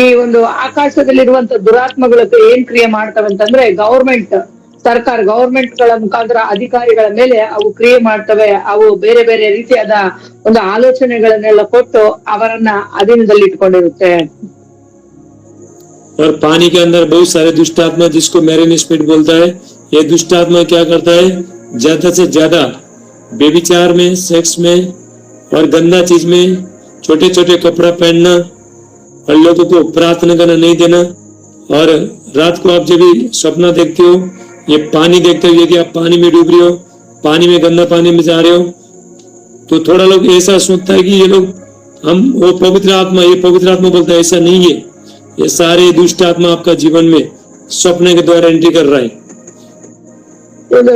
ಈ ಒಂದು ಆಕಾಶದಲ್ಲಿರುವಂತ ದುರಾತ್ಮಗಳು ಏನ್ ಕ್ರಿಯೆ ಮಾಡ್ತವೆ ಅಂತಂದ್ರೆ ಗವರ್ಮೆಂಟ್ ಗಳ ಮುಖಾಂತರ ಅಧಿಕಾರಿಗಳ ಮೇಲೆ ಅವು ಕ್ರಿಯೆ ಮಾಡ್ತವೆ। ಅವು ಬೇರೆ ಬೇರೆ ರೀತಿಯಾದ ಒಂದು ಆಲೋಚನೆಗಳನ್ನೆಲ್ಲ ಕೊಟ್ಟು ಅವರನ್ನ ಅಧೀನದಲ್ಲಿ ಇಟ್ಕೊಂಡಿರುತ್ತೆ। और पानी के अंदर बहुत सारे दुष्ट आत्मा, जिसको मैरीन स्पिरिट बोलता है, ये दुष्ट आत्मा क्या करता है? ज्यादा से ज्यादा बेविचार में, सेक्स में और गंदा चीज में, छोटे छोटे कपड़ा पहनना और लोगों को प्रार्थना करना नहीं देना। और रात को आप जब भी सपना देखते हो, ये पानी देखते हो, यदि आप पानी में डूब रहे हो, पानी में गंदा पानी में जा रहे हो, तो थोड़ा लोग ऐसा सोचता है कि ये लोग हम वो पवित्र आत्मा, ये पवित्र आत्मा बोलता है। ऐसा नहीं है, ये सारे दुष्ट आत्मा आपका जीवन में सपने के द्वारा एंट्री कर रहा है। ಒಂದು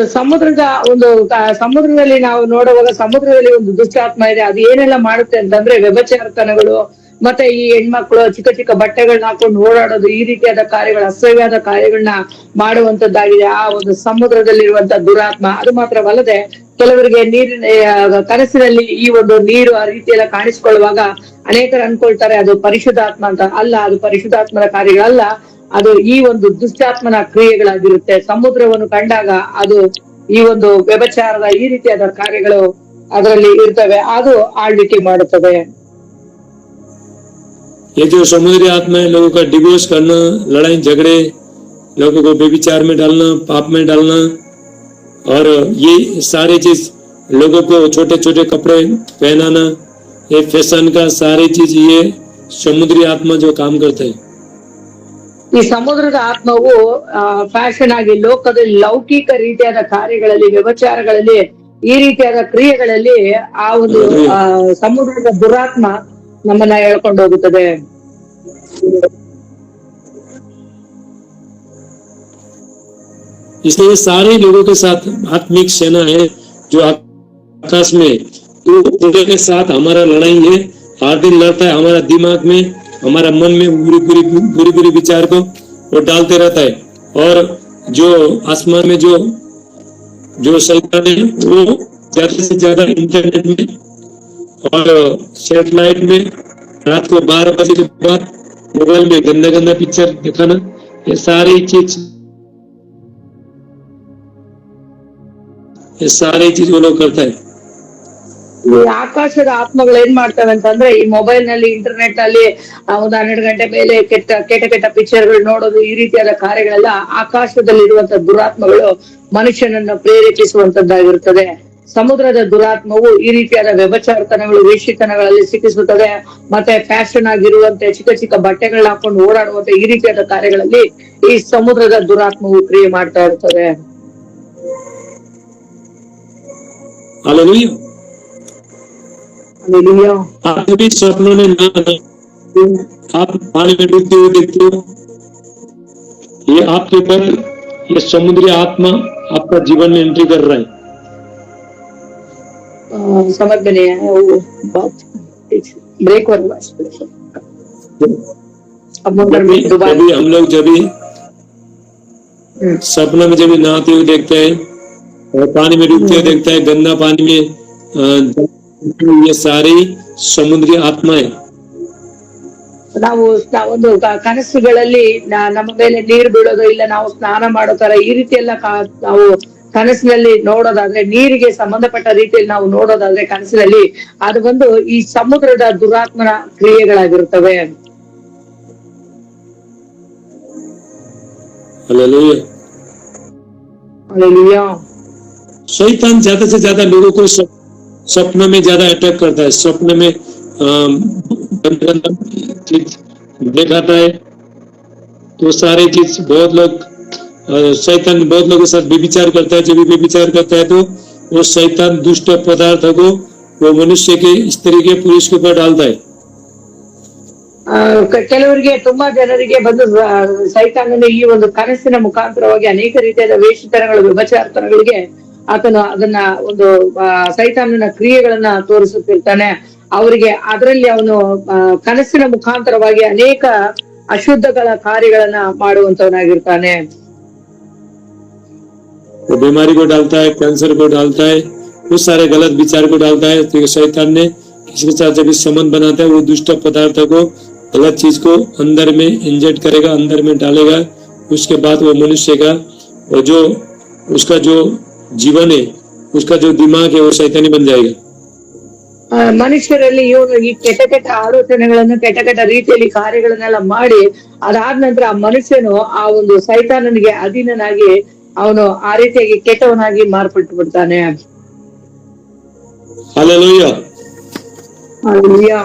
ಸಮುದ್ರದಲ್ಲಿ ನಾವು ನೋಡುವಾಗ ಸಮುದ್ರದಲ್ಲಿ ಒಂದು ದುಷ್ಟಾತ್ಮ ಇದೆ। ಅದು ಏನೆಲ್ಲ ಮಾಡುತ್ತೆ ಅಂತಂದ್ರೆ ವ್ಯಭಿಚಾರತನಗಳು, ಮತ್ತೆ ಈ ಹೆಣ್ಮಕ್ಳು ಚಿಕ್ಕ ಚಿಕ್ಕ ಬಟ್ಟೆಗಳನ್ನ ಹಾಕೊಂಡು ಓಡಾಡೋದು, ಈ ರೀತಿಯಾದ ಕಾರ್ಯಗಳು, ಅಸಹ್ಯವಾದ ಕಾರ್ಯಗಳನ್ನ ಮಾಡುವಂತದ್ದಾಗಿದೆ ಆ ಒಂದು ಸಮುದ್ರದಲ್ಲಿರುವಂತ ದುರಾತ್ಮ। ಅದು ಮಾತ್ರವಲ್ಲದೆ ಕೆಲವರಿಗೆ ನೀರಿನ ಕನಸಿನಲ್ಲಿ ಈ ಒಂದು ನೀರು ಆ ರೀತಿಯೆಲ್ಲ ಕಾಣಿಸಿಕೊಳ್ಳುವಾಗ ಅನೇಕರು ಅನ್ಕೊಳ್ತಾರೆ ಅದು ಪರಿಶುದ್ಧಾತ್ಮ ಅಂತ. ಅಲ್ಲ, ಅದು ಪರಿಶುದ್ಧಾತ್ಮನ ಕಾರ್ಯಗಳಲ್ಲ, ಅದು ಈ ಒಂದು ದುಷ್ಟಾತ್ಮನ ಕ್ರಿಯೆಗಳಾಗಿರುತ್ತೆ। ಸಮುದ್ರವನ್ನು ಕಂಡಾಗ ಅದು ಈ ಒಂದು ವ್ಯಭಿಚಾರದ ಈ ರೀತಿಯಾದ ಕಾರ್ಯಗಳು ಅದರಲ್ಲಿ ಇರ್ತವೆ, ಅದು ಆಳ್ವಿಕೆ ಮಾಡುತ್ತದೆ। ये जो समुद्री आत्मा है, लोगों का डिवोर्स करना, लड़ाई झगड़े, लोगों को बेविचार में डालना, पाप में डालना, और ये सारी चीज लोगों को छोटे छोटे कपड़े पहनाना, ये फैशन का सारी चीज ये समुद्री आत्मा जो काम करता है। ಈ ಸಮುದ್ರದ ಆತ್ಮವು ಫ್ಯಾಷನ್ ಆಗಿ ಲೋಕದಲ್ಲಿ ಲೌಕಿಕ ರೀತಿಯಾದ ಕಾರ್ಯಗಳಲ್ಲಿ, ವ್ಯಭಿಚಾರಗಳಲ್ಲಿ, ಈ ರೀತಿಯಾದ ಕ್ರಿಯೆಗಳಲ್ಲಿ ಆ ಒಂದು ಸಮುದ್ರದ ದುರಾತ್ಮ ನಮ್ಮನ್ನ ಹೇಳ್ಕೊಂಡು ಹೋಗುತ್ತದೆ। इसलिए सारे लोगों के साथ आत्मिक सेना है जो आकाश में, तो उनके साथ हमारा लड़ाई है। हर दिन लड़ता है हमारा दिमाग में, हमारा मन में बुरी बुरी विचार को वो डालते रहता है। और जो आसमान में जो शैतान है वो ज्यादा से ज्यादा इंटरनेट में और सैटेलाइट में रात को 12 बजे के बाद मोबाइल में गंदा गंदा पिक्चर दिखाना, ये सारी चीज वो लोग करता है। ಈ ಆಕಾಶದ ಆತ್ಮಗಳು ಏನ್ ಮಾಡ್ತವೆ ಅಂತಂದ್ರೆ ಈ ಮೊಬೈಲ್ ನಲ್ಲಿ ಇಂಟರ್ನೆಟ್ ನಲ್ಲಿ ಒಂದು 12 ಗಂಟೆ ಮೇಲೆ ಕೆಟ್ಟ ಪಿಕ್ಚರ್ಗಳು ನೋಡೋದು, ಈ ರೀತಿಯಾದ ಕಾರ್ಯಗಳೆಲ್ಲ ಆಕಾಶದಲ್ಲಿ ಇರುವಂತ ದುರಾತ್ಮಗಳು ಮನುಷ್ಯನನ್ನ ಪ್ರೇರೇಪಿಸುವಂತದ್ದಾಗಿರುತ್ತದೆ. ಸಮುದ್ರದ ದುರಾತ್ಮವು ಈ ರೀತಿಯಾದ ವ್ಯಭಚಾರತನಗಳು, ವೇಶ್ಯತನಗಳಲ್ಲಿ ಸಿಕ್ಕಿಸುತ್ತದೆ. ಮತ್ತೆ ಫ್ಯಾಷನ್ ಆಗಿರುವಂತೆ ಚಿಕ್ಕ ಚಿಕ್ಕ ಬಟ್ಟೆಗಳನ್ನ ಹಾಕೊಂಡು ಓಡಾಡುವಂತೆ ಈ ರೀತಿಯಾದ ಕಾರ್ಯಗಳಲ್ಲಿ ಈ ಸಮುದ್ರದ ದುರಾತ್ಮವು ಕ್ರಿಯೆ ಮಾಡ್ತಾ ಇರ್ತದೆ. हालेलुया। आप कभी सपनों में ना आप पानी में डूबते हुए देखते हो, ये आपके ऊपर ये समुद्री आत्मा आपका जीवन में एंट्री कर रहा है। समझ में नहीं आया वो बात, ब्रेक हो रहा है। हम लोग जब सपना में जब नहाते हुए देखते हैं और पानी में डूबते हुए देखता है, गंदा पानी में ये सारी ಸಮುದ್ರಿ ಆತ್ಮ है। ನಾವು ಒಂದು ಕನಸುಗಳಲ್ಲಿ ನಮ್ಮ ಮೇಲೆ ನೀರು ಬೀಳೋದು, ಇಲ್ಲ ನಾವು ಸ್ನಾನ ಮಾಡೋ ತರ ಈ ರೀತಿ ಎಲ್ಲ ನಾವು ಕನಸಿನಲ್ಲಿ ನೋಡೋದಾದ್ರೆ, ನೀರಿಗೆ ಸಂಬಂಧಪಟ್ಟ ರೀತಿಯಲ್ಲಿ ನಾವು ನೋಡೋದಾದ್ರೆ ಕನಸಿನಲ್ಲಿ ಅದು ಬಂದು ಈ ಸಮುದ್ರದ ದುರಾತ್ಮನ ಕ್ರಿಯೆಗಳಾಗಿರುತ್ತವೆ. Hallelujah hallelujah. शैतान ज्यादा से ज्यादा लोगों को सपनों में ज्यादा अटैक करता है। सपने में चीज दिखाता है, तो सारे चीज बहुत लोग शैतान बहुत लोगों के साथ व्यभिचार करता है। जब भी व्यभिचार करता है तो वो शैतान दुष्ट पदार्थ को वो मनुष्य के, स्त्री के, पुरुष के ऊपर डालता है। ಕೆಲವರಿಗೆ, ತುಂಬಾ ಜನರಿಗೆ ಬಂದು ಸೈತಾನನ ಈ ಒಂದು ಕನಸಿನ ಮುಖಾಂತರವಾಗಿ ಅನೇಕ ರೀತಿಯಾದ ವೇಷತನಗಳು, ವ್ಯಭಚಾರತನಗಳಿಗೆ ಆತನು ಅದನ್ನ ಒಂದು ಸೈತಾನನ ಕ್ರಿಯೆಗಳನ್ನ ತೋರಿಸುತ್ತಿರ್ತಾನೆ. ಅವರಿಗೆ ಅದರಲ್ಲಿ ಅವನು ಕನಸಿನ ಮುಖಾಂತರವಾಗಿ ಅನೇಕ ಅಶುದ್ಧಗಳ ಕಾರ್ಯಗಳನ್ನ ಮಾಡುವಂತವನಾಗಿರ್ತಾನೆ. बीमारी को डालता है, कैंसर को डालता है, बहुत सारे गलत विचार को डालता है। तो शैतान ने किसी के साथ जब संबंध बनाता है, वो दुष्ट पदार्थ को, गलत चीज को अंदर में इंजेक्ट करेगा, अंदर में डालेगा। उसके बाद वो मनुष्य का वो जो उसका जो जीवन है, उसका जो दिमाग है, वो शैतानी बन जाएगा। ಮನುಷ್ಯರಲ್ಲಿ ಇವನು ಈ ಕೆಟ್ಟ ಆಲೋಚನೆಗಳನ್ನು, ಕೆಟ್ಟ ರೀತಿಯಲ್ಲಿ ಕಾರ್ಯಗಳನ್ನೆಲ್ಲ ಮಾಡಿ ಅದಾದ ನಂತರ ಆ ಮನುಷ್ಯನು ಆ ಒಂದು ಸೈತಾನನಿಗೆ ಅಧೀನನಾಗಿ ಅವನು ಆ ರೀತಿಯಾಗಿ ಕೆಟ್ಟವನಾಗಿ ಮಾರ್ಪಟ್ಟು ಬಿಡ್ತಾನೆ. हालेलुया। हालेलुया।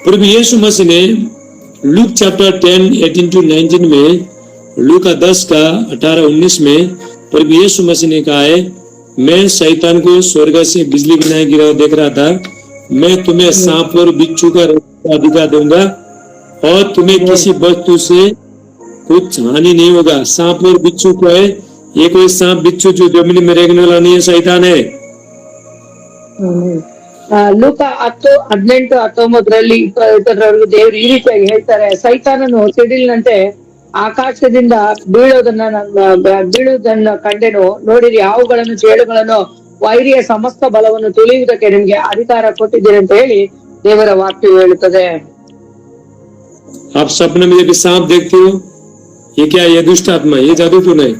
प्रभु यीशु मसीह ने लूक चैप्टर 10:18-19 में, लूका 10 का 18-19 में प्रभु यीशु मसीह ने कहा है, मैं शैतान को स्वर्ग से बिजली गिराए गिरा देख रहा था, मैं तुम्हें सांप और बिच्छू का अधिकार दूंगा और तुम्हें किसी वस्तु से कुछ हानि नहीं होगा। सांप और बिच्छू क्या है? ये कोई सांप बिच्छू जो जमीन में रेंगने वाला नहीं है, शैतान है। ಲೂಕ 10:18-19 ದೇವರು ಈ ರೀತಿಯಾಗಿ ಹೇಳ್ತಾರೆ, ಸೈತಾನನು ಸಿಡಿಲಿನಂತೆ ಆಕಾಶದಿಂದ ಬೀಳುವುದನ್ನ ಕಂಡೆನು, ನೋಡಿರಿ ಹಾವುಗಳನ್ನು, ಚೇಳುಗಳನ್ನು, ವೈರಿಯ ಸಮಸ್ತ ಬಲವನ್ನು ತುಳಿಯುವುದಕ್ಕೆ ನಿಮ್ಗೆ ಅಧಿಕಾರ ಕೊಟ್ಟಿದ್ದೀರಿ ಅಂತ ಹೇಳಿ ದೇವರ ವಾಕ್ಯವು ಹೇಳುತ್ತದೆ. आप सपने में जब सांप देखते हो, ये क्या? ये दुष्ट आत्मा, ये जादू तो नहीं।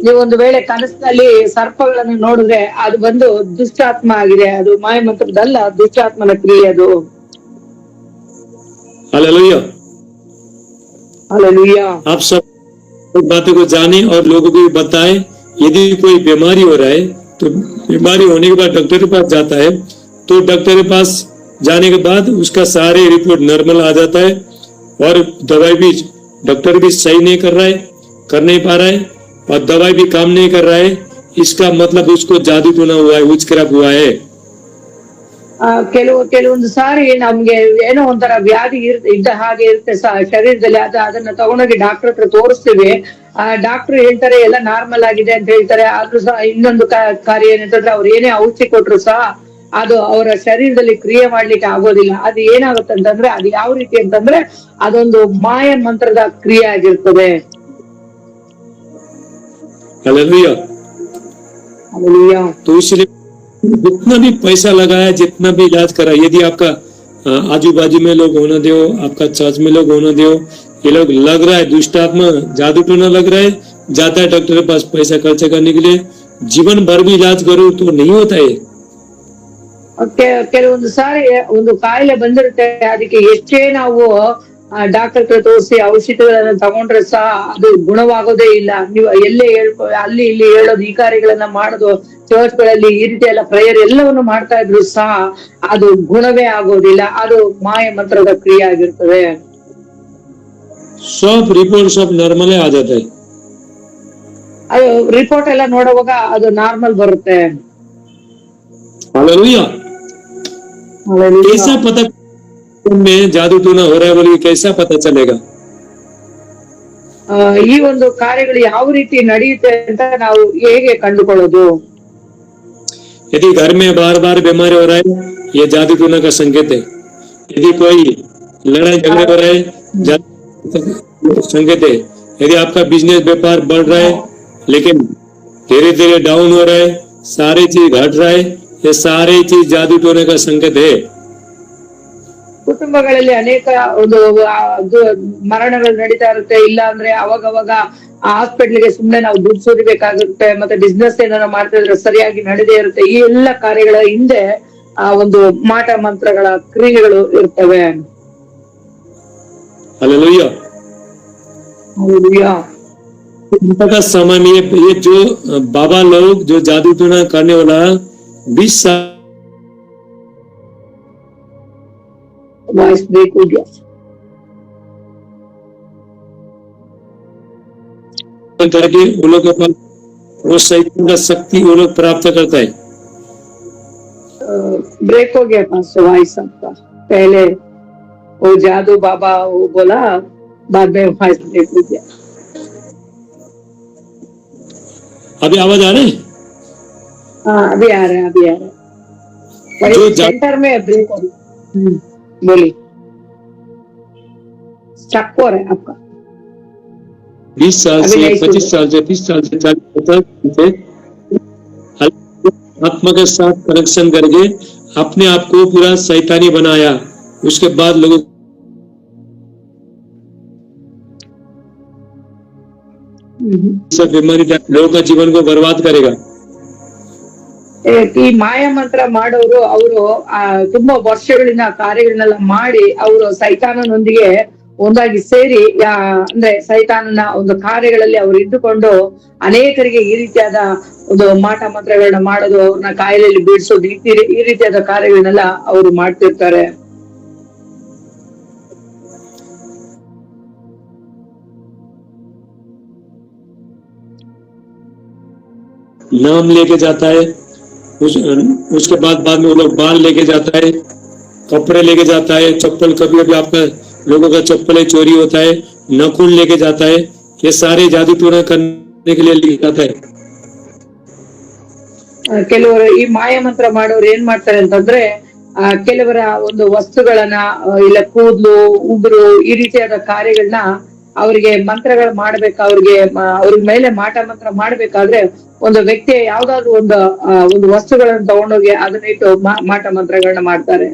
ನೀವು ಒಂದು ವೇಳೆ ಕನಸಿನಲ್ಲಿ ಸರ್ಪಗಳನ್ನು ನೋಡಿದ್ರೆ ಅದು ಬಂದು ದುಷ್ಟಾತ್ಮ ಆಗಿದೆ, ಅದು ಮಾಯ ಮಂತ್ರದಲ್ಲ, ದುಷ್ಟಾತ್ಮನ ಕ್ರಿಯೆ ಅದು. हालेलुया। हालेलुया। आप सब बातों को जाने और लोगों को भी बताएं। यदि कोई बीमारी हो रहा है तो बीमारी होने के बाद डॉक्टर के पास जाता है, तो डॉक्टर के पास जाने के बाद उसका सारे रिपोर्ट नॉर्मल आ जाता है और दवाई भी डॉक्टर भी सही नहीं कर रहा है, कर नहीं पा रहा है और दवाई भी काम नहीं कर रहा है, इसका मतलब उसको जादू टोना हुआ है, विचक्राफ्ट हुआ है। ಕೆಲವೊಂದು ಸಾರಿ ನಮ್ಗೆ ಏನೋ ಒಂಥರ ವ್ಯಾಧಿ ಇದ್ದ ಹಾಗೆ ಇರುತ್ತೆ ಶರೀರದಲ್ಲಿ, ಅದನ್ನ ತಗೊಂಡೋಗಿ ಡಾಕ್ಟರ್ ಹತ್ರ ತೋರಿಸ್ತೀವಿ. ಡಾಕ್ಟರ್ ಹೇಳ್ತಾರೆ ಎಲ್ಲ ನಾರ್ಮಲ್ ಆಗಿದೆ ಅಂತ ಹೇಳ್ತಾರೆ. ಆದ್ರೂ ಸಹ ಇನ್ನೊಂದು ಕಾರ್ಯ ಏನಂತಂದ್ರೆ ಅವ್ರು ಏನೇ ಔಷಧಿ ಕೊಟ್ರು ಸಹ ಅದು ಅವರ ಶರೀರದಲ್ಲಿ ಕ್ರಿಯೆ ಮಾಡ್ಲಿಕ್ಕೆ ಆಗೋದಿಲ್ಲ. ಅದು ಏನಾಗುತ್ತೆ ಅಂತಂದ್ರೆ ಅದು ಯಾವ ರೀತಿ ಅಂತಂದ್ರೆ ಅದೊಂದು ಮಾಯ ಮಂತ್ರದ ಕ್ರಿಯೆ ಆಗಿರ್ತದೆ. तो इसलिए जितना भी पैसा लगाया, जितना भी इलाज करा, यदि आपका आजू बाजू में लोग होना दो, आपका चर्च में लोग होना दो, ये लोग लग रहा है दुष्ट आत्मा जादू टोना लग रहा है, जाता है डॉक्टर के पास पैसा खर्चा करने के लिए, जीवन भर भी इलाज करो तो नहीं होता है। ಕೆಲವೊಂದು ಸಾರಿ ಒಂದು ಕಾಯಿಲೆ ಬಂದಿರುತ್ತೆ, ಅದಕ್ಕೆ ಎಷ್ಟೇ ನಾವು ಡಾಕ್ಟರ್ ಹತ್ರ ತೋರಿಸಿ ಔಷಧಿಗಳನ್ನ ತಗೊಂಡ್ರೆ ಸಹ ಅದು ಗುಣವಾಗೋದೇ ಇಲ್ಲ. ನೀವು ಎಲ್ಲೇ ಅಲ್ಲಿ ಇಲ್ಲಿ ಹೇಳೋದು, ಈ ಕಾರ್ಯಗಳನ್ನ ಮಾಡೋದು, ಚರ್ಚ್ ಗಳಲ್ಲಿ ಈ ರೀತಿ ಎಲ್ಲ ಪ್ರೇಯರ್ ಎಲ್ಲವನ್ನು ಮಾಡ್ತಾ ಇದ್ರು ಸಹ ಅದು ಗುಣವೇ ಆಗೋದಿಲ್ಲ. ಅದು ಮಾಯ ಮಂತ್ರದ ಕ್ರಿಯೆ ಆಗಿರ್ತದೆ. सब रिपोर्ट सब नॉर्मल आ जाता है। ಅದು ರಿಪೋರ್ಟ್ ಎಲ್ಲ ನೋಡುವಾಗ ಅದು ನಾರ್ಮಲ್ ಬರುತ್ತೆ. हालेलुया। कैसा पता में जादू टोना हो रहा है बोलिए, कैसा पता चलेगा? ಈ ಒಂದು ಕಾರ್ಯಗಳು ಯಾವ ರೀತಿ ನಡೆಯುತ್ತೆ ಅಂತ ನಾವು ಹೇಗೆ ಕಂಡುಕೊಳ್ಳೋದು? यदि घर में बार बार बीमार हो रहा है, ये जादू टोना का संकेत है। यदि कोई लड़ाई झगड़ा हो रहा है, संकेत है। यदि आपका बिजनेस व्यापार बढ़ रहा है लेकिन धीरे धीरे डाउन हो रहा है, सारी चीज घट रहा है, ये सारी चीज जादू टोने का संकेत है। ಕುಟುಂಬಗಳಲ್ಲಿ ಅನೇಕ ಒಂದು ಮರಣಗಳು ನಡೀತಾ ಇರುತ್ತೆ. ಇಲ್ಲ ಅಂದ್ರೆ ಅವಾಗವಾಗ ಹಾಸ್ಪಿಟ್ಲಿಗೆ ಸುಮ್ನೆ ನಾವು ದುಡ್ಡು ಸುರಿಬೇಕಾಗುತ್ತೆ, ಮತ್ತೆ ಬಿಸ್ನೆಸ್ ಏನಾರ ಮಾಡ್ತಾ ಇದ್ರೆ ಸರಿಯಾಗಿ ನಡೆದೇ ಇರುತ್ತೆ. ಈ ಎಲ್ಲ ಕಾರ್ಯಗಳ ಹಿಂದೆ ಒಂದು ಮಾಟ ಮಂತ್ರಗಳ ಕ್ರಿಯೆಗಳು ಇರ್ತವೆ. हालेलुया। हालेलुया। का समय में ये जो बाबा लोग जो जादू टोना करने वाला 20 साल वॉइस ब्रेक हो गया करके वो लोग के पास वो शैतान का शक्ति वो लोग प्राप्त करता है। ब्रेक हो गया था वॉइस आपका। पहले वो जादू बाबा वो बोला, बाद में वॉइस ब्रेक हो गया। अभी आवाज आ रही है? हाँ अभी आ रहा है, अभी आ रहा है। सेंटर में ब्रेक हो गया। बोली स्टक हो रहा है आपका। 20 साल से 25 साल से 30 साल से 40 साल से आत्मा के साथ कनेक्शन करके अपने आप को पूरा शैतानी बनाया। उसके बाद लोगों सब बीमारी लोगों का जीवन को बर्बाद करेगा। ಈ ಮಾಯ ಮಂತ್ರ ಮಾಡೋರು ಅವರು ತುಂಬಾ ವರ್ಷಗಳಿಂದ ಕಾರ್ಯಗಳನ್ನೆಲ್ಲ ಮಾಡಿ ಅವರು ಸೈತಾನನೊಂದಿಗೆ ಒಂದಾಗಿ ಸೇರಿ ಅಂದ್ರೆ ಸೈತಾನನ ಒಂದು ಕಾರ್ಯಗಳಲ್ಲಿ ಅವರು ಇದ್ದುಕೊಂಡು ಅನೇಕರಿಗೆ ಈ ರೀತಿಯಾದ ಒಂದು ಮಾಟ ಮಂತ್ರಗಳನ್ನ ಮಾಡೋದು, ಅವ್ರನ್ನ ಕಾಯಿಲೆಯಲ್ಲಿ ಬೀಳ್ಸೋದು, ಈ ರೀತಿಯಾದ ಕಾರ್ಯಗಳನ್ನೆಲ್ಲ ಅವರು ಮಾಡ್ತಿರ್ತಾರೆ. नाम लेके जाता है, उसके बाद में वो लोग बाल लेके जाता है, कपड़े लेके जाता है, चप्पल, कभी कभी आपका लोगों का चप्पल चोरी होता है, नखून लेके जाता है। ये सारे जादू टोना करने के लिए लेके जाता है। ಕೆಲವರು ಈ ಮಾಯ ಮಂತ್ರ ಮಾಡೋರು ಏನ್ ಮಾಡ್ತಾರೆ ಅಂತಂದ್ರೆ ಕೆಲವರ ಒಂದು ವಸ್ತುಗಳನ್ನ ಇಲ್ಲ ಕೂದ್ಲು, ಉಗುರು, ಈ ರೀತಿಯಾದ ಕಾರ್ಯಗಳನ್ನ ಅವರಿಗೆ ಮಂತ್ರಗಳು ಮಾಡ್ಬೇಕು, ಅವ್ರ ಮೇಲೆ ಮಾಟ ಮಂತ್ರ ಮಾಡ್ಬೇಕಾದ್ರೆ ಒಂದು ವ್ಯಕ್ತಿಯ ಯಾವ್ದಾದ್ರು ಒಂದು ವಸ್ತುಗಳನ್ನ ತಗೊಂಡೋಗಿ ಅದನ್ನ ಇಟ್ಟು ಮಾಟ ಮಂತ್ರಗಳನ್ನ ಮಾಡ್ತಾರೆ.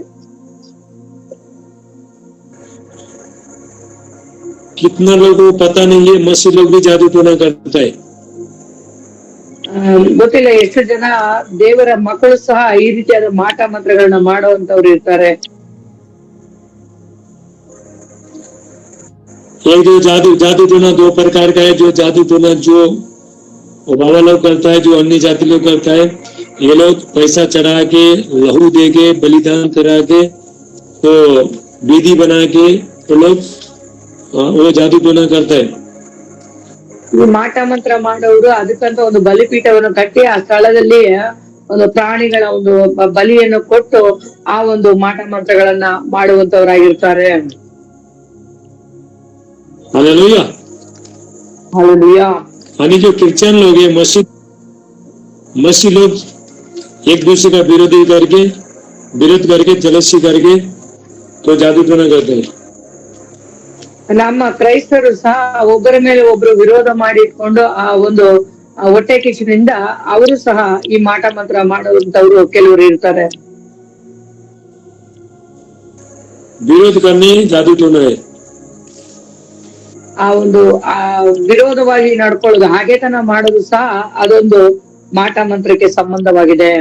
कितना लोगों को पता नहीं है, मसीह लोग भी जादू टोना करता है। ಗೊತ್ತಿಲ್ಲ ಎಷ್ಟು ಜನ ದೇವರ ಮಕ್ಕಳು ಸಹ ಈ ರೀತಿಯಾದ ಮಾಟ ಮಂತ್ರಗಳನ್ನ ಮಾಡುವಂತವ್ರು ಇರ್ತಾರೆ. एक जो जादू टोना 2 प्रकार का है। जो जादू टोना जो बाबा लोग करता है, जो अन्य जाति लोग करता है, ये लोग पैसा चढ़ा के, लहू दे के, बलिदान करा के, तो विधि बना के तो लोग वो जादू टोना करता है। ಈ ಮಾಟ ಮಂತ್ರ ಮಾಡೋರು ಅದಕ್ಕಂತ ಒಂದು ಬಲಿಪೀಠವನ್ನು ಕಟ್ಟಿ ಆ ಸ್ಥಳದಲ್ಲಿ ಒಂದು ಪ್ರಾಣಿಗಳ ಒಂದು ಬಲಿಯನ್ನು ಕೊಟ್ಟು ಆ ಒಂದು ಮಾಟ ಮಂತ್ರಗಳನ್ನ ಮಾಡುವಂತವರಾಗಿರ್ತಾರೆ. हालेलुया। हालेलुया। यानी जो क्रिश्चियन लोग हैं, मसीह लोग एक दूसरे का विरोध करके जलसी करके तो जादू टोना करते हैं। ನಮ್ಮ ಕ್ರೈಸ್ತರು ಸಹ ಒಬ್ಬರ ಮೇಲೆ ಒಬ್ರು ವಿರೋಧ ಮಾಡಿಕೊಂಡು ಆ ಒಂದು ಹೊಟ್ಟೆ ಕಿಚ್ಚಿನಿಂದ ಅವರು ಸಹ ಈ ಮಾಟ ಮಂತ್ರ ಮಾಡುವಂತವ್ರು ಕೆಲವರು ಇರ್ತಾರೆ. विरोध करने जादू टोना है। ಆ ಒಂದು ವಿರೋಧವಾಗಿ ನಡ್ಕೊಳ್ಳೋದು, ಹಾಗೆತನ ಮಾಡೋದು ಸಹ ಅದೊಂದು ಮಾಟ ಮಂತ್ರಕ್ಕೆ ಸಂಬಂಧವಾಗಿದೆ.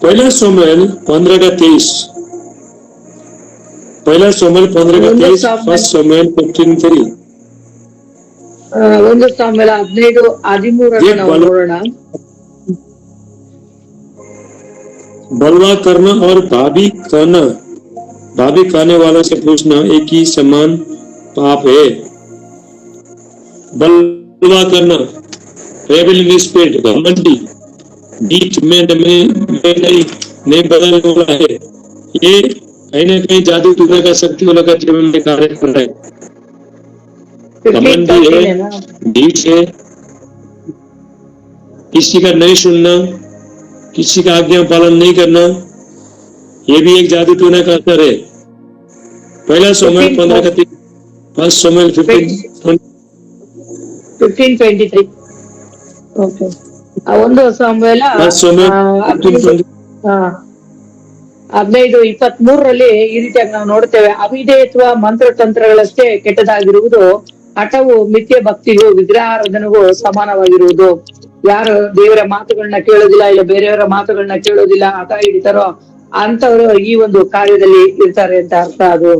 पहला सोमेल 15:23, फर्स्ट सोमेल 15:3। ಒಂದು ಸಾಮ್ಯಲ 15:13 ನಾವು ನೋಡೋಣ. बलवा करना और भाभी खाने वालों से पूछना एक ही समान पाप है। बलवा करना, रेबलिंग स्पिरिट, घमंडी, बीच में नहीं बदलने वाला है। ये कहीं ना कहीं जादू टोना का शक्ति वाला का जीवन में कार्य कर रहा है। घमंडी है, बीच है, किसी का नहीं सुनना, किसी का आज्ञा पालन नहीं करना, ये भी एक जादू टोना का असर है। पहला सोमेल 15:3, फर्स्ट सोमेल 15:23। ओके, ಒಂದು ಸಾಮ್ಯಲ 15:23 ಈ ರೀತಿಯಾಗಿ ನಾವು ನೋಡ್ತೇವೆ. ಅವಿಧೇಯತ್ವ, ಮಂತ್ರತಂತ್ರಗಳಷ್ಟೇ ಕೆಟ್ಟದಾಗಿರುವುದು, ಹಠವು ಮಿಥ್ಯ ಭಕ್ತಿಗೂ ವಿಗ್ರಹಾರಾಧನೆಗೂ ಸಮಾನವಾಗಿರುವುದು. ಯಾರು ದೇವರ ಮಾತುಗಳನ್ನ ಕೇಳೋದಿಲ್ಲ, ಇಲ್ಲ ಬೇರೆಯವರ ಮಾತುಗಳನ್ನ ಕೇಳೋದಿಲ್ಲ, ಹಠ ಹಿಡಿತಾರೋ ಅಂತವ್ರು ಈ ಒಂದು ಕಾರ್ಯದಲ್ಲಿ ಇರ್ತಾರೆ ಅಂತ ಅರ್ಥ. ಅದು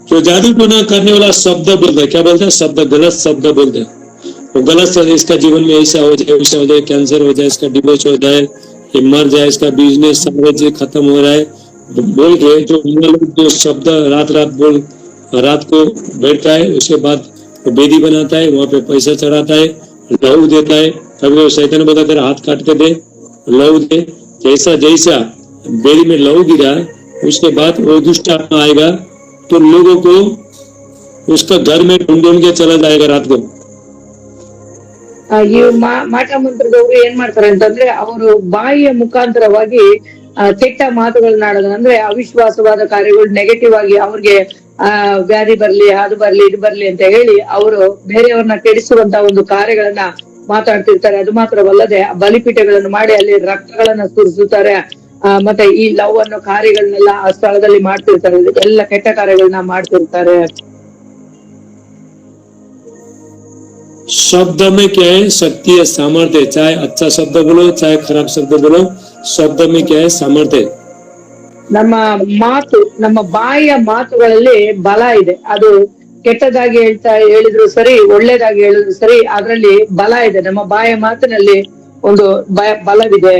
जो जादू टोना करने वाला शब्द बोलता है, क्या बोलता है? शब्द, गलत शब्द बोलते हैं। वो गलत शब्द, इसका जीवन में ऐसा हो जाए, वैसा हो जाए, कैंसर हो जाए, इसका डिवोर्स हो जाए, ये मर जाए, इसका बिजनेस साम्राज्य खत्म हो रहा है बोल के जो शब्द रात को बैठता है, उसके बाद वो बेदी बनाता है, वहां पे पैसा चढ़ाता है, लहू देता है। कभी वो शैतान बोलता है हाथ काट के दे, लहू दे। जैसा बेदी में लहू गिरा, उसके बाद वो दुष्ट आत्मा आएगा तो लोगों को उसका घर में ढूंढ के चला जाएगा रात को। ಈ ಮಾಟ ಮಂತ್ರದವರು ಏನ್ ಮಾಡ್ತಾರೆ ಅಂತಂದ್ರೆ, ಅವರು ಬಾಯಿಯ ಮುಖಾಂತರವಾಗಿ ಕೆಟ್ಟ ಮಾತುಗಳನ್ನಾಡೋದು, ಅಂದ್ರೆ ಅವಿಶ್ವಾಸವಾದ ಕಾರ್ಯಗಳು, ನೆಗೆಟಿವ್ ಆಗಿ ಅವ್ರಿಗೆ ವ್ಯಾಧಿ ಬರ್ಲಿ, ಅದು ಬರ್ಲಿ, ಇದು ಬರ್ಲಿ ಅಂತ ಹೇಳಿ ಅವರು ಬೇರೆಯವ್ರನ್ನ ಕೆಡಿಸುವಂತ ಒಂದು ಕಾರ್ಯಗಳನ್ನ ಮಾತಾಡ್ತಿರ್ತಾರೆ. ಅದು ಮಾತ್ರವಲ್ಲದೆ ಬಲಿಪೀಠಗಳನ್ನು ಮಾಡಿ ಅಲ್ಲಿ ರಕ್ತಗಳನ್ನ ಸುರಿಸುತ್ತಾರೆ. ಮತ್ತೆ ಈ ಲವ್ ಅನ್ನೋ ಕಾರ್ಯಗಳನ್ನೆಲ್ಲ ಆ ಸ್ಥಳದಲ್ಲಿ ಮಾಡ್ತಿರ್ತಾರೆ. ಎಲ್ಲ ಕೆಟ್ಟ ಕಾರ್ಯಗಳನ್ನ ಮಾಡ್ತಿರ್ತಾರೆ. शब्द में क्या है? शक्ति है, सामर्थ्य है। चाहे अच्छा शब्द बोलो, चाहे खराब शब्द बोलो, शब्द में क्या है? सामर्थ्य है। ನಮ್ಮ ಬಾಯಿಯ ಮಾತುಗಳಲ್ಲಿ ಬಲ ಇದೆ. ಅದು ಕೆಟ್ಟದಾಗಿ ಹೇಳಿದ್ರು ಸರಿ, ಒಳ್ಳೇದಾಗಿ ಹೇಳಿದ್ರು ಸರಿ, ಅದರಲ್ಲಿ ಬಲ ಇದೆ. ನಮ್ಮ ಬಾಯಿಯ ಮಾತಿನಲ್ಲಿ ಒಂದು ಬಲವಿದೆ.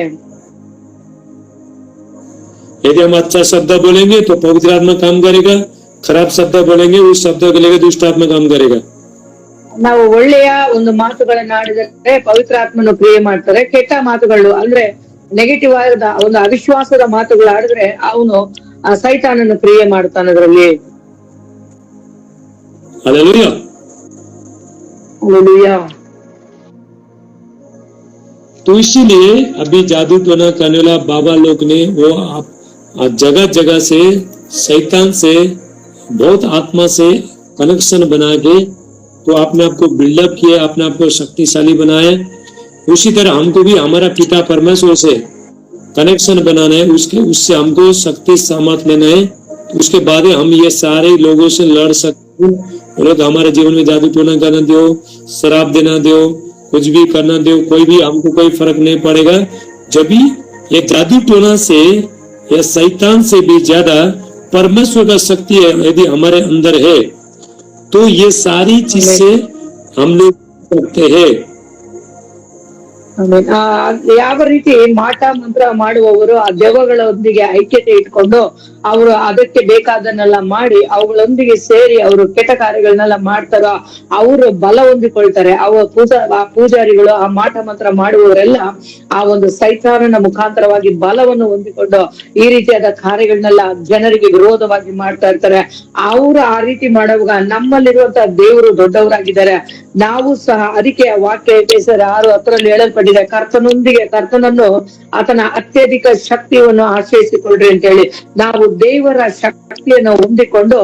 यदि हम अच्छा शब्द बोलेंगे तो पवित्र आत्मा काम करेगा, खराब शब्द बोलेंगे उस शब्द के लिए दुष्ट आत्मा काम करेगा। ನಾವು ಒಳ್ಳೆಯ ಒಂದು ಮಾತುಗಳನ್ನ ಆಡಿದರೆ ಪವಿತ್ರ ಆತ್ಮನು ಕ್ರಿಯೆ ಮಾಡ್ತಾರೆ. ಕೆಟ್ಟ ಮಾತುಗಳು ಅಂದ್ರೆ ನೆಗೆಟಿವ್ ಆದ ಒಂದು ಅವಿಶ್ವಾಸದ ಮಾತುಗಳು ಆಡಿದ್ರೆ ಅವನು ಸೈತಾನನ್ನು ಕ್ರಿಯೆ ಮಾಡ್ತಾನೆ ಅದರಲ್ಲಿ. हालेलुया। हालेलुया। तो इसीलिए अभी जादू टोना करने वाला बाबा लोग ने वो जगह जगह से शैतान से बहुत आत्मा से कनेक्शन बना के तो आपने आपको बिल्डअप किया, आपने आपको शक्तिशाली बनाया। उसी तरह हमको भी हमारा पिता परमेश्वर से कनेक्शन बनाना है, उससे हमको शक्ति सामर्थ लेना है। उसके बाद हम ये सारे लोगों से लड़ सकते हैं। लोग हमारे जीवन में जादू टोना करना दो, शराब देना दो, कुछ भी करना दो, कोई भी हमको कोई फर्क नहीं पड़ेगा। जब भी ये जादू टोना से या शैतान से भी ज्यादा परमेश्वर का शक्ति है यदि हमारे अंदर है तो ये सारी चीज से हम लोग करते हैं। ಯಾವ ರೀತಿ ಮಾಟ ಮಂತ್ರ ಮಾಡುವವರು ಆ ದೆವ್ವಗಳೊಂದಿಗೆ ಐಕ್ಯತೆ ಇಟ್ಕೊಂಡು ಅವರು ಅದಕ್ಕೆ ಬೇಕಾದನ್ನೆಲ್ಲ ಮಾಡಿ ಅವುಗಳೊಂದಿಗೆ ಸೇರಿ ಅವರು ಕೆಟ್ಟ ಕಾರ್ಯಗಳನ್ನೆಲ್ಲ ಮಾಡ್ತಾರೋ ಅವರು ಬಲ ಹೊಂದಿಕೊಳ್ತಾರೆ. ಪೂಜಾರಿಗಳು, ಆ ಮಾಟ ಮಂತ್ರ ಮಾಡುವವರೆಲ್ಲ ಆ ಒಂದು ಸೈತಾನನ ಮುಖಾಂತರವಾಗಿ ಬಲವನ್ನು ಹೊಂದಿಕೊಂಡು ಈ ರೀತಿಯಾದ ಕಾರ್ಯಗಳನ್ನೆಲ್ಲ ಜನರಿಗೆ ವಿರೋಧವಾಗಿ ಮಾಡ್ತಾ ಇರ್ತಾರೆ. ಅವರು ಆ ರೀತಿ ಮಾಡುವಾಗ ನಮ್ಮಲ್ಲಿರುವಂತಹ ದೇವರು ದೊಡ್ಡವರಾಗಿದ್ದಾರೆ. ನಾವು ಸಹ ಅದಕ್ಕೆ ವಾಕ್ಯ ಎಫೆಸರ್ 6:10 ಹೇಳಲ್ಪಟ್ಟಿದೆ, ಕರ್ತನನ್ನು ಆತನ ಅತ್ಯಧಿಕ ಶಕ್ತಿಯನ್ನು ಆಶ್ರಯಿಸಿಕೊಳ್ಳ್ರಿ ಅಂತ ಹೇಳಿ. ನಾವು ದೇವರ ಶಕ್ತಿಯನ್ನು ಹೊಂದಿಕೊಂಡು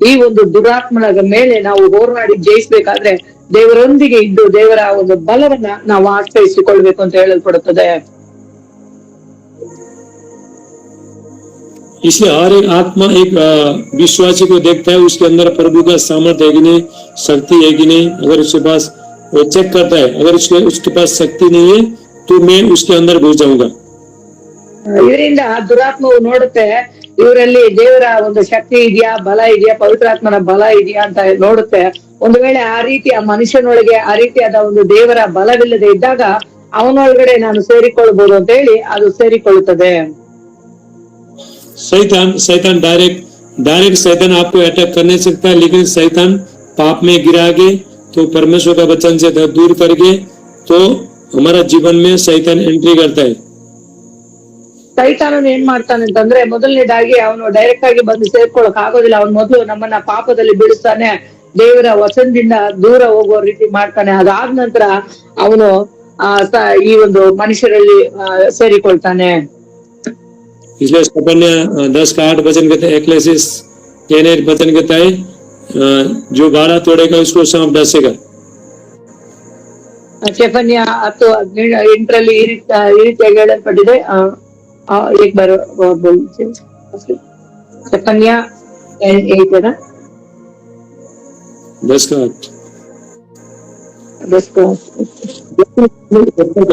ಈ ಒಂದು ದುರಾತ್ಮನ ಮೇಲೆ ನಾವು ಹೋರಾಡಿ ಜಯಿಸ್ಬೇಕಾದ್ರೆ ದೇವರೊಂದಿಗೆ ಇದ್ದು ದೇವರ ಒಂದು ಬಲವನ್ನ ನಾವು ಆಶ್ರಯಿಸಿಕೊಳ್ಬೇಕು ಅಂತ ಹೇಳಲ್ಪಡುತ್ತದೆ. इसलिए हर एक आत्मा एक विश्वासी को देखता है, उसके अंदर प्रभु का सामर्थ्य है कि नहीं, शक्ति है कि नहीं। अगर उसके पास वो चेक करता है, अगर उसके पास शक्ति नहीं है तो मैं उसके अंदर घुस जाऊंगा। ಇದರಿಂದ ದುರಾತ್ಮವು ನೋಡುತ್ತೆ ಇವರಲ್ಲಿ ದೇವರ ಒಂದು ಶಕ್ತಿ ಇದೆಯಾ, ಬಲ ಇದೆಯಾ, ಪವಿತ್ರಾತ್ಮನ ಬಲ ಇದೆಯಾ ಅಂತ ನೋಡುತ್ತೆ. ಒಂದು ವೇಳೆ ಆ ರೀತಿಯ ಮನುಷ್ಯನೊಳಗೆ ಆ ರೀತಿಯಾದ ಒಂದು ದೇವರ ಬಲವಿಲ್ಲದೆ ಇದ್ದಾಗ ಅವನೊಳಗಡೆ ನಾನು ಸೇರಿಕೊಳ್ಬಹುದು ಅಂತ ಹೇಳಿ ಅದು ಸೇರಿಕೊಳ್ಳುತ್ತದೆ. शैतान डायरेक्ट शैतान आपको अटैक करने सकता है, लेकिन शैतान पाप में गिरा के तो परमेश्वर का वचन से दूर करके तो हमारा जीवन में शैतान एंट्री करता है. ಸೈತಾನನು ಏನ್ ಮಾಡ್ತಾನೆ ಅಂತಂದ್ರೆ, ಮೊದಲನೇದಾಗಿ ಅವನು ಡೈರೆಕ್ಟ್ ಆಗಿ ಬಂದು ಸೇರ್ಕೊಳಕ್ ಆಗೋದಿಲ್ಲ. ಅವನು ಮೊದಲು ನಮ್ಮನ್ನ ಪಾಪದಲ್ಲಿ ಬಿಡಿಸ್ತಾನೆ, ದೇವರ ವಚನದಿಂದ ದೂರ ಹೋಗುವ ರೀತಿ ಮಾಡ್ತಾನೆ. ಅದಾದ ನಂತರ ಅವನು ಈ ಒಂದು ಮನುಷ್ಯರಲ್ಲಿ ಸೇರಿಕೊಳ್ತಾನೆ. इसलिए सपन्या 10:8 वचन कहते हैं, एक्लेसिस 10:8 वचन कहता है, जो बाड़ा तोड़ेगा उसको सांप डसेगा. ಚೆಫನ್ಯ 10:8 ಈ ರೀತಿಯಾಗಿ ಹೇಳಲ್ಪಟ್ಟಿದೆ. एक बार बोलिए ಚೆಫನ್ಯ 10:8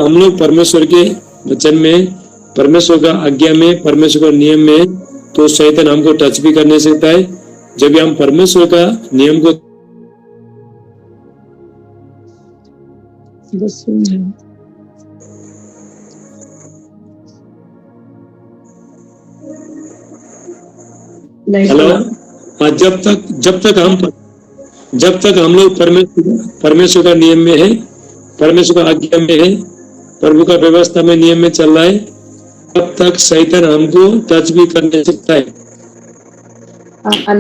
हम लोग परमेश्वर के वचन में, परमेश्वर का आज्ञा में, परमेश्वर का नियम में, तो शैतान हमको टच भी कर नहीं सकता है. जब हम परमेश्वर का नियम को हेलो, जब तक हम लोग परमेश्वर का नियम में है, परमेश्वर का आज्ञा में है, प्रभु का व्यवस्था में नियम में चल रहा है, तब तक शैतान हमको टच भी कर नहीं सकता है.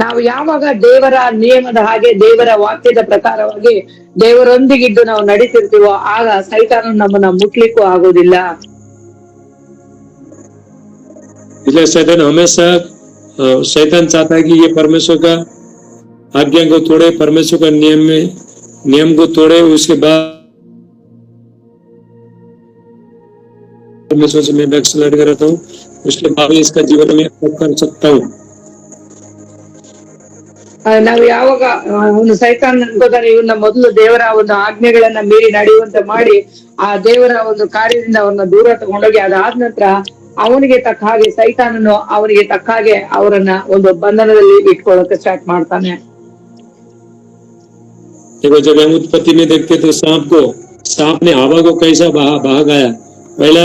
ನಾವು ಯಾವಾಗ ದೇವರ ನಿಯಮದ ಹಾಗೆ ದೇವರ ವಾಕ್ಯದ ಪ್ರಕಾರವಾಗಿ ದೇವರೊಂದಿಗಿದ್ದು ನಾವು ನಡೀತಿರ್ತೀವೋ ಆಗ ಸೈತಾನ ನಮ್ಮನ್ನ ಮುಟ್ಲಿಕ್ಕೂ ಆಗೋದಿಲ್ಲ. इसलिए शैतान हमेशा चाहता है कि ये परमेश्वर का आज्ञा को तोड़े, परमेश्वर का नियम को तोड़े, उसके बाद परमेश्वर से मैं बैकस्लाइड करता हूँ, उसके बाद इसका जीवन में कर सकता हूँ. ನಾವು ಯಾವಾಗ ಒಂದು ಸೈತಾನ್ ಅನ್ಕೋತಾನೆ ಇವನ್ನ ಮೊದಲು ದೇವರ ಒಂದು ಆಜ್ಞೆಗಳನ್ನ ಮೀರಿ ನಡೆಯುವಂತೆ ಮಾಡಿ ಆ ದೇವರ ಒಂದು ಕಾರ್ಯದಿಂದ ಅವನ್ನ ದೂರ ತಗೊಂಡೋಗಿ ಅದಾದ ನಂತರ ಅವನಿಗೆ ತಕ್ಕ ಹಾಗೆ ಸೈತಾನನು ಅವನಿಗೆ ತಕ್ಕ ಹಾಗೆ ಅವರನ್ನ ಒಂದು ಬಂಧನದಲ್ಲಿ ಇಟ್ಕೊಳ್ಳೋಕೆ ಸ್ಟಾರ್ಟ್ ಮಾಡ್ತಾನೆ. देखो, जब हम उत्पत्ति में देखते तो सांप ने हवा को कैसा बहाया. पहला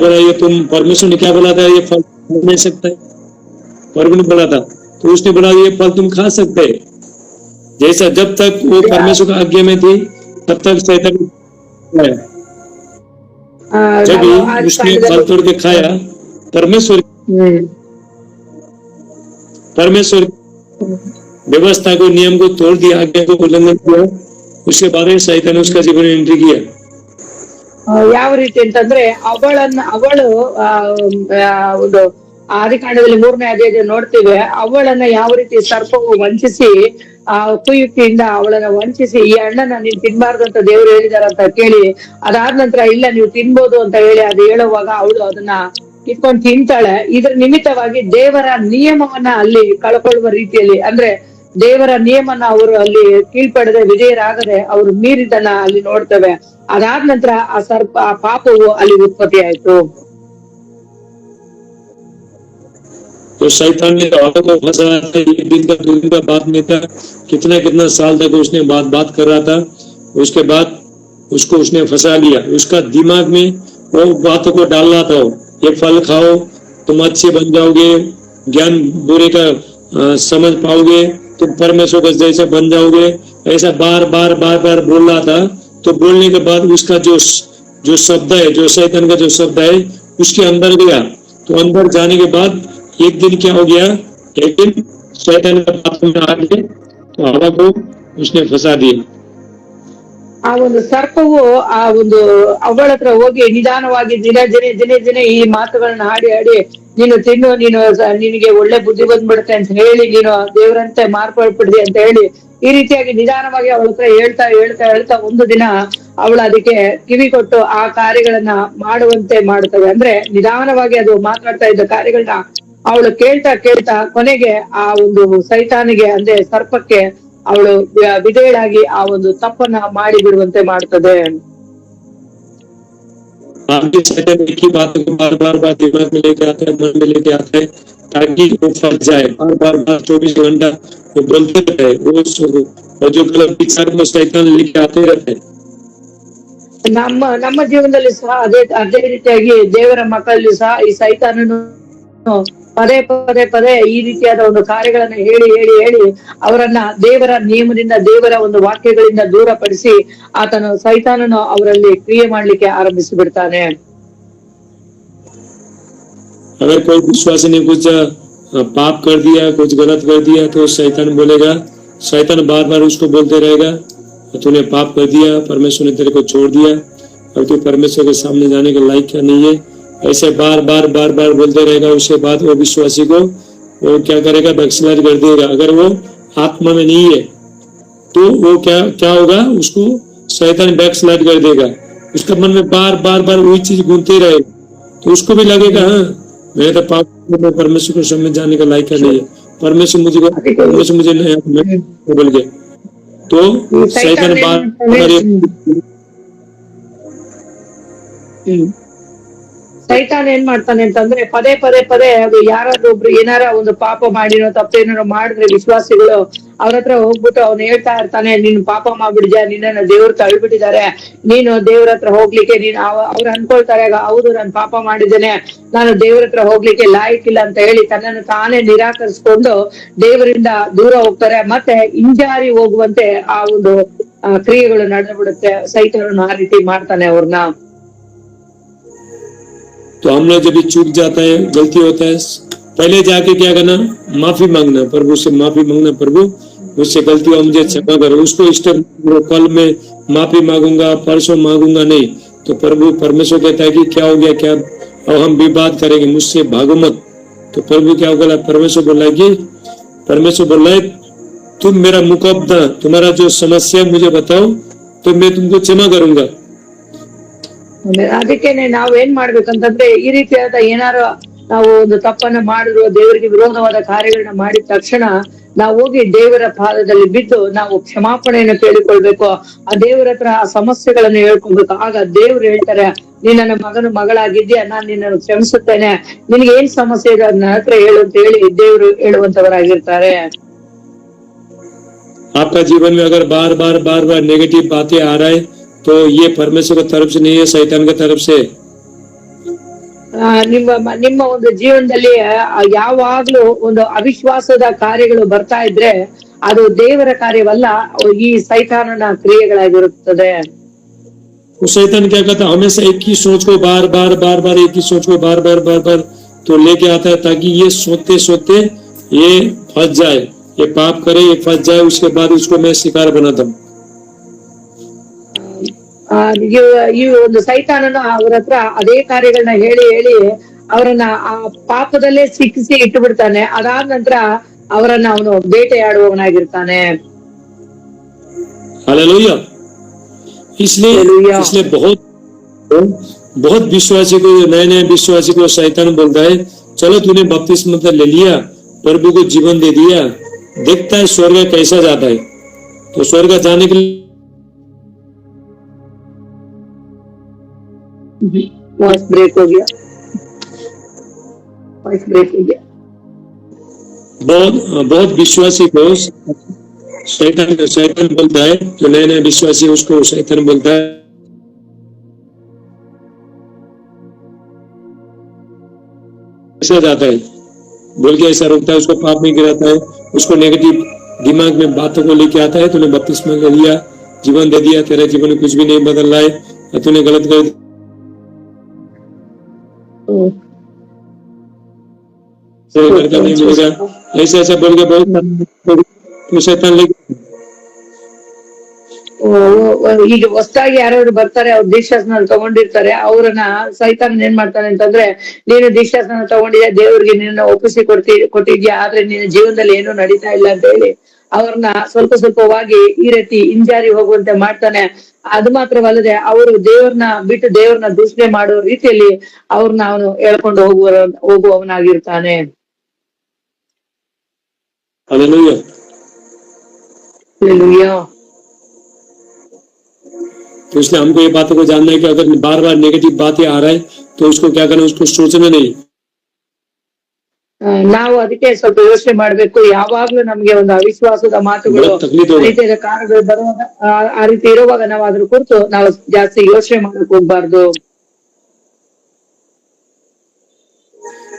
बोला ये तुम, परमेश्वर ने क्या बोला था, ये फल नहीं सकता है, प्रभु ने बोला था, तो उसने बोला ये फल तुम खा सकते है. जैसा जब तक वो परमेश्वर का आज्ञा में थी तब तक शैतान जब उसने फल तोड़ के खाया, परमेश्वर व्यवस्था को, नियम को तोड़ दिया, आज्ञा को उल्लंघन किया, उसके बाद शैतान उसका जीवन में एंट्री किया. ಯಾವ ರೀತಿ ಅಂತಂದ್ರೆ ಅವಳು ಒಂದು ಆದಿಕಾಂಡದಲ್ಲಿ 3ನೇ ಅಧ್ಯಾಯದಲ್ಲಿ ನೋಡ್ತೀವಿ. ಅವಳನ್ನ ಯಾವ ರೀತಿ ಸರ್ಪವು ವಂಚಿಸಿ ಕುಯುಕ್ತಿಯಿಂದ ಅವಳನ್ನ ವಂಚಿಸಿ ಈ ಹಣ್ಣನ್ನ ನೀನ್ ತಿನ್ಬಾರ್ದು ಅಂತ ದೇವರು ಹೇಳಿದಾರ ಅಂತ ಕೇಳಿ ಅದಾದ ನಂತರ ಇಲ್ಲ ನೀವು ತಿನ್ಬೋದು ಅಂತ ಹೇಳಿ ಅದು ಹೇಳುವಾಗ ಅವಳು ಅದನ್ನ ಕಿತ್ಕೊಂಡು ತಿಂತಾಳೆ. ಇದ್ರ ನಿಮಿತ್ತವಾಗಿ ದೇವರ ನಿಯಮವನ್ನ ಅಲ್ಲಿ ಕಳ್ಕೊಳ್ಳುವ ರೀತಿಯಲ್ಲಿ, ಅಂದ್ರೆ ದೇವರ ನಿಯಮನ ಅವರು ಅಲ್ಲಿ ಕೀಳ್ಪಡದೆ ವಿಧೇಯರಾಗದೆ ಅವರು ಮೀರಿದನ್ನ ಅಲ್ಲಿ ನೋಡ್ತೇವೆ. ಅದಾದ ನಂತರ ಆ ಪಾಪವು ಅಲ್ಲಿ ಉತ್ಪತ್ತಿ ಆಯ್ತು. तो शैतान ने औरत को फंसाया था, 1 दिन का 2 दिन का बात नहीं था, कितना साल तक उसने बात कर रहा था. उसके बाद उसको उसने फंसा लिया, उसका दिमाग में वो बातों को डाल रहा था, ये फल खाओ तुम अच्छे बन जाओगे, ज्ञान बुरे का समझ पाओगे, तुम परमेश्वर के जैसे बन जाओगे। ऐसा बार बार बार बार बोल रहा था। तो बोलने के बाद उसका जो शब्द है, जो शैतान का जो शब्द है उसके अंदर गया। तो अंदर जाने के बाद एक दिन क्या हो गया, एक दिन शैतान का बाथरूम में आ गए, तो हवा को उसने फंसा दिया। ಆ ಒಂದು ಸರ್ಪವು ಆ ಒಂದು ಅವಳ ಹತ್ರ ಹೋಗಿ ನಿಧಾನವಾಗಿ ದಿನೇ ಈ ಮಾತುಗಳನ್ನ ಹಾಡಿ ನೀನು ತಿನ್ನು, ನಿನಗೆ ಒಳ್ಳೆ ಬುದ್ಧಿ ಬಂದ್ಬಿಡುತ್ತೆ ಅಂತ ಹೇಳಿ, ನೀನು ದೇವರಂತೆ ಮಾರ್ಪಡ್ಬಿಡ್ದಿ ಅಂತ ಹೇಳಿ ಈ ರೀತಿಯಾಗಿ ನಿಧಾನವಾಗಿ ಅವಳ ಹತ್ರ ಹೇಳ್ತಾ ಒಂದು ದಿನ ಅವಳು ಅದಕ್ಕೆ ಕಿವಿ ಕೊಟ್ಟು ಆ ಕಾರ್ಯಗಳನ್ನ ಮಾಡುವಂತೆ ಮಾಡುತ್ತವೆ. ಅಂದ್ರೆ ನಿಧಾನವಾಗಿ ಅದು ಮಾತಾಡ್ತಾ ಇದ್ದ ಕಾರ್ಯಗಳನ್ನ ಅವಳು ಕೇಳ್ತಾ ಕೊನೆಗೆ ಆ ಒಂದು ಸೈತಾನಿಗೆ ಅಂದ್ರೆ ಸರ್ಪಕ್ಕೆ ಅವಳು ವಿಧೇಯಳಾಗಿ ಆ ಒಂದು ತಪ್ಪನ್ನ ಮಾಡಿ ಬಿಡುವಂತೆ ಮಾಡ್ತದೆ. शैतान एक ही बात को बार बार दिमाग में लेके आता है, मन में लेके आता है, ताकि वो फंस जाए। बार 24 घंटा वो बोलते रहे, और जो गलत विचार में शैतान लेके आते रहते हैं। ನಮ್ಮ ಜೀವನದಲ್ಲಿ ಸಹ ಅದೇ ರೀತಿಯಾಗಿ ದೇವರ ಮಕ್ಕಳಲ್ಲಿ ಸಹ ಈ ಸೈತಾನನು ಪದೇ ಈ ರೀತಿಯಾದ ಒಂದು ಕಾರ್ಯಗಳನ್ನ ಹೇಳಿ ಅವರನ್ನ ದೇವರ ನಿಯಮದಿಂದ, ದೇವರ ಒಂದು ವಾಕ್ಯಗಳಿಂದ ದೂರಪಡಿಸಿ ಆತನು ಸೈತಾನನು ಅವರಲ್ಲಿ ಕ್ರಿಯೆ ಮಾಡ್ಲಿಕ್ಕೆ ಆರಂಭಿಸಿ ಬಿಡ್ತಾನೆ. अगर कोई विश्वासी ने कुछ पाप कर दिया, कुछ गलत कर दिया, तो शैतान बोलेगा, शैतान बार बार उसको बोलते रहेगा, तूने पाप कर दिया, परमेश्वर ने तेरे को छोड़ दिया और तू परमेश्वर के सामने जाने के लायक क्या नहीं है। ऐसे बार बार बोलते रहेगा। उसके बाद वो विश्वासी को वो क्या करेगा, बैकस्लाइड कर देगा। अगर वो आत्मा में नहीं है तो वो क्या होगा, उसको शैतान बैकस्लाइड कर देगा। उसका मन में बार बार वही चीज घूमते रहे, तो उसको भी लगेगा हाँ मैं तो पाप में परमेश्वर को सामने जाने का लायक नहीं है, परमेश्वर मुझे नहीं बोल गया। तो शैतान बार ಸೈತಾನ್ ಏನ್ ಮಾಡ್ತಾನೆ ಅಂತಂದ್ರೆ ಪದೇ ಅದು ಯಾರಾದ್ರೂ ಒಬ್ರು ಏನಾರ ಒಂದು ಪಾಪ ಮಾಡಿರೋ ತಪ್ಪೇನಾರು ಮಾಡಿದ್ರೆ ವಿಶ್ವಾಸಿಗಳು ಅವ್ರ ಹತ್ರ ಹೋಗ್ಬಿಟ್ಟು ಅವ್ನು ಹೇಳ್ತಾ ಇರ್ತಾನೆ, ನೀನು ಪಾಪ ಮಾಡ್ಬಿಡಿದ್ಯಾ, ನಿನ್ನ ದೇವ್ರು ತಳ್ಬಿಟ್ಟಿದ್ದಾರೆ, ನೀನು ದೇವ್ರ ಹತ್ರ ಹೋಗ್ಲಿಕ್ಕೆ ಅವ್ರು ಅನ್ಕೊಳ್ತಾರೆ ಹೌದು ನಾನು ಪಾಪ ಮಾಡಿದ್ದೇನೆ, ನಾನು ದೇವ್ರ ಹತ್ರ ಹೋಗ್ಲಿಕ್ಕೆ ಲಾಯಕ್ಕಿಲ್ಲ ಅಂತ ಹೇಳಿ ತನ್ನನ್ನು ತಾನೇ ನಿರಾಕರಿಸ್ಕೊಂಡು ದೇವರಿಂದ ದೂರ ಹೋಗ್ತಾರೆ. ಮತ್ತೆ ಹಿಂಜಾರಿ ಹೋಗುವಂತೆ ಆ ಒಂದು ಕ್ರಿಯೆಗಳು ನಡೆದ್ಬಿಡುತ್ತೆ. ಸೈತಾನನು ಆ ರೀತಿ ಮಾಡ್ತಾನೆ ಅವ್ರನ್ನ. तो हम लोग जब भी चूक जाता है, गलती होता है, पहले जाके क्या करना, माफी मांगना, प्रभु से माफी मांगना, प्रभु मुझसे गलती हुआ, मुझे क्षमा करो। उसको स्टेप कल में माफी मांगूंगा, परसों मांगूंगा नहीं, तो प्रभु परमेश्वर कहता है कि क्या हो गया, क्या अब हम विवाद करेंगे, मुझसे भागो मत। तो प्रभु क्या बोला, परमेश्वर बोला है तुम मेरा मुकद्दमा, तुम्हारा जो समस्या मुझे बताओ तो मैं तुमको क्षमा करूंगा। ಅದಕ್ಕೇನೆ ನಾವ್ ಏನ್ ಮಾಡ್ಬೇಕಂತಂದ್ರೆ ಈ ರೀತಿಯಾದ ಏನಾರು ನಾವು ಒಂದು ತಪ್ಪನ್ನ ಮಾಡಿದ್ರು, ದೇವರಿಗೆ ವಿರೋಧವಾದ ಕಾರ್ಯಗಳನ್ನ ಮಾಡಿದ ತಕ್ಷಣ ನಾವು ಹೋಗಿ ದೇವರ ಪಾದದಲ್ಲಿ ಬಿದ್ದು ನಾವು ಕ್ಷಮಾಪಣೆಯನ್ನು ಕೇಳಿಕೊಳ್ಬೇಕು. ಆ ದೇವರ ಹತ್ರ ಆ ಸಮಸ್ಯೆಗಳನ್ನು ಹೇಳ್ಕೊಳ್ಬೇಕು. ಆಗ ದೇವ್ರು ಹೇಳ್ತಾರೆ, ನೀನ್ ನನ್ನ ಮಗಳಾಗಿದ್ಯಾ, ನಾನ್ ನಿನ್ನನ್ನು ಕ್ಷಮಿಸುತ್ತೇನೆ, ನಿನ್ಗೆ ಏನ್ ಸಮಸ್ಯೆ ಇದೆ ನನ್ನ ಹತ್ರ ಹೇಳು ಅಂತ ಹೇಳಿ ದೇವ್ರು ಹೇಳುವಂತವರಾಗಿರ್ತಾರೆ. आपका जीवन में अगर बार बार नेगेटिव बातें आ रहा है तो ये परमेश्वर की तरफ से नहीं है, शैतान की तरफ से। ನಿಮ್ಮ ಒಂದು ಜೀವನದಲ್ಲಿ ಯಾವಾಗ್ಲೂ ಒಂದು ಅವಿಶ್ವಾಸದ ಕಾರ್ಯಗಳು ಬರ್ತಾ ಇದ್ರೆ ಅದು ದೇವರ ಕಾರ್ಯವಲ್ಲ, ಈ ಸೈತಾನನ ಕ್ರಿಯೆಗಳಾಗಿರುತ್ತದೆ. शैतान क्या करता है, हमेशा एक ही सोच को बार बार एक ही सोच को बार बार तो लेके आता है, ताकि ये सोचते ये फंस जाए, ये पाप करे, ये फंस जाए, उसके बाद उसको मैं शिकार बनाता हूँ। ಈ ಒಂದು ಸೈತಾನನು ಅವ್ರ ಹತ್ರ ಅದೇ ಕಾರ್ಯಗಳನ್ನ ಹೇಳಿ ಅವರನ್ನ ಆ ಪಾಪದಲ್ಲೇ ಸಿಕ್ಕಿಸಿ ಇಟ್ಟು ಬಿಡ್ತಾನೆ. ಅದಾದ ನಂತರ ಅವರನ್ನ ಅವನು ಬೇಟೆಯಾಡುವವನಾಗಿರ್ತಾನೆ. हालेलुया। इसलिए बहुत विश्वासी को, नए विश्वासी को शैतान बोलता है, चलो तूने बपतिस्मा ले लिया, प्रभु को जीवन दे दिया, देखता है स्वर्ग कैसा जाता है। तो स्वर्ग जाने के लिए वॉइस ब्रेक हो गया। बहुत विश्वासी को शैतान बोलता है, जो नए विश्वासी उसको शैतान बोलता है, ऐसा जाता है। बोल के ऐसा रोकता है, उसको पाप में गिराता है, उसको नेगेटिव दिमाग में बातों को लेके आता है। तूने बपतिस्मा ले लिया, जीवन दे दिया, तेरे जीवन में कुछ भी नहीं बदल रहा है, तूने गलत कर करके नहीं मिलेगा, ऐसा ऐसा बोल के बहुत तो शैतान लेके ಈಗ ಹೊಸದಾಗಿ ಯಾರಾದ್ರು ಬರ್ತಾರೆ, ಅವ್ರು ದೀಕ್ಷಾಸ್ನಾನ ತಗೊಂಡಿರ್ತಾರೆ, ಅವ್ರನ್ನ ಸೈತಾನ್ ಏನ್ ಮಾಡ್ತಾನೆ ಅಂತಂದ್ರೆ, ನೀನು ದೀಕ್ಷಾಸ್ನಾನ ತಗೊಂಡಿದ್ಯಾ, ದೇವ್ರಿಗೆ ನಿನ್ನ ಒಪ್ಪಿಸಿ ಕೊಟ್ಟಿದ್ಯಾ, ಆದ್ರೆ ನಿನ್ನ ಜೀವನದಲ್ಲಿ ಏನೂ ನಡೀತಾ ಇಲ್ಲ ಅಂತ ಹೇಳಿ ಅವ್ರನ್ನ ಸ್ವಲ್ಪವಾಗಿ ಈ ರೀತಿ ಹಿಂಜಾರಿ ಹೋಗುವಂತೆ ಮಾಡ್ತಾನೆ. ಅದು ಮಾತ್ರವಲ್ಲದೆ ಅವರು ದೇವ್ರನ್ನ ದೂಷಣೆ ಮಾಡೋ ರೀತಿಯಲ್ಲಿ ಅವ್ರನ್ನ ಅವನು ಹೇಳ್ಕೊಂಡು ಹೋಗುವವನಾಗಿರ್ತಾನೆ. हालेलुया। हालेलुया। तो इसलिए हमको ये बातों को जानना है कि अगर बार बार नेगेटिव बातें आ रहा है तो उसको क्या करना, उसको सोचना नहीं। ನಾವು ಅದಕ್ಕೆ ಸ್ವಲ್ಪ ಯೋಚನೆ ಮಾಡ್ಬೇಕು. ಯಾವಾಗ್ಲೂ ನಮ್ಗೆ ಒಂದು ಅವಿಶ್ವಾಸದ ಮಾತುಗಳು, ರೀತಿಯಾದ ಕಾರಣಗಳು ಬರುವಾಗ, ಆ ರೀತಿ ಇರುವಾಗ ನಾವು ಅದ್ರ ಕುರಿತು ನಾವು ಜಾಸ್ತಿ ಯೋಚನೆ ಮಾಡಕ್ ಹೋಗ್ಬಾರ್ದು.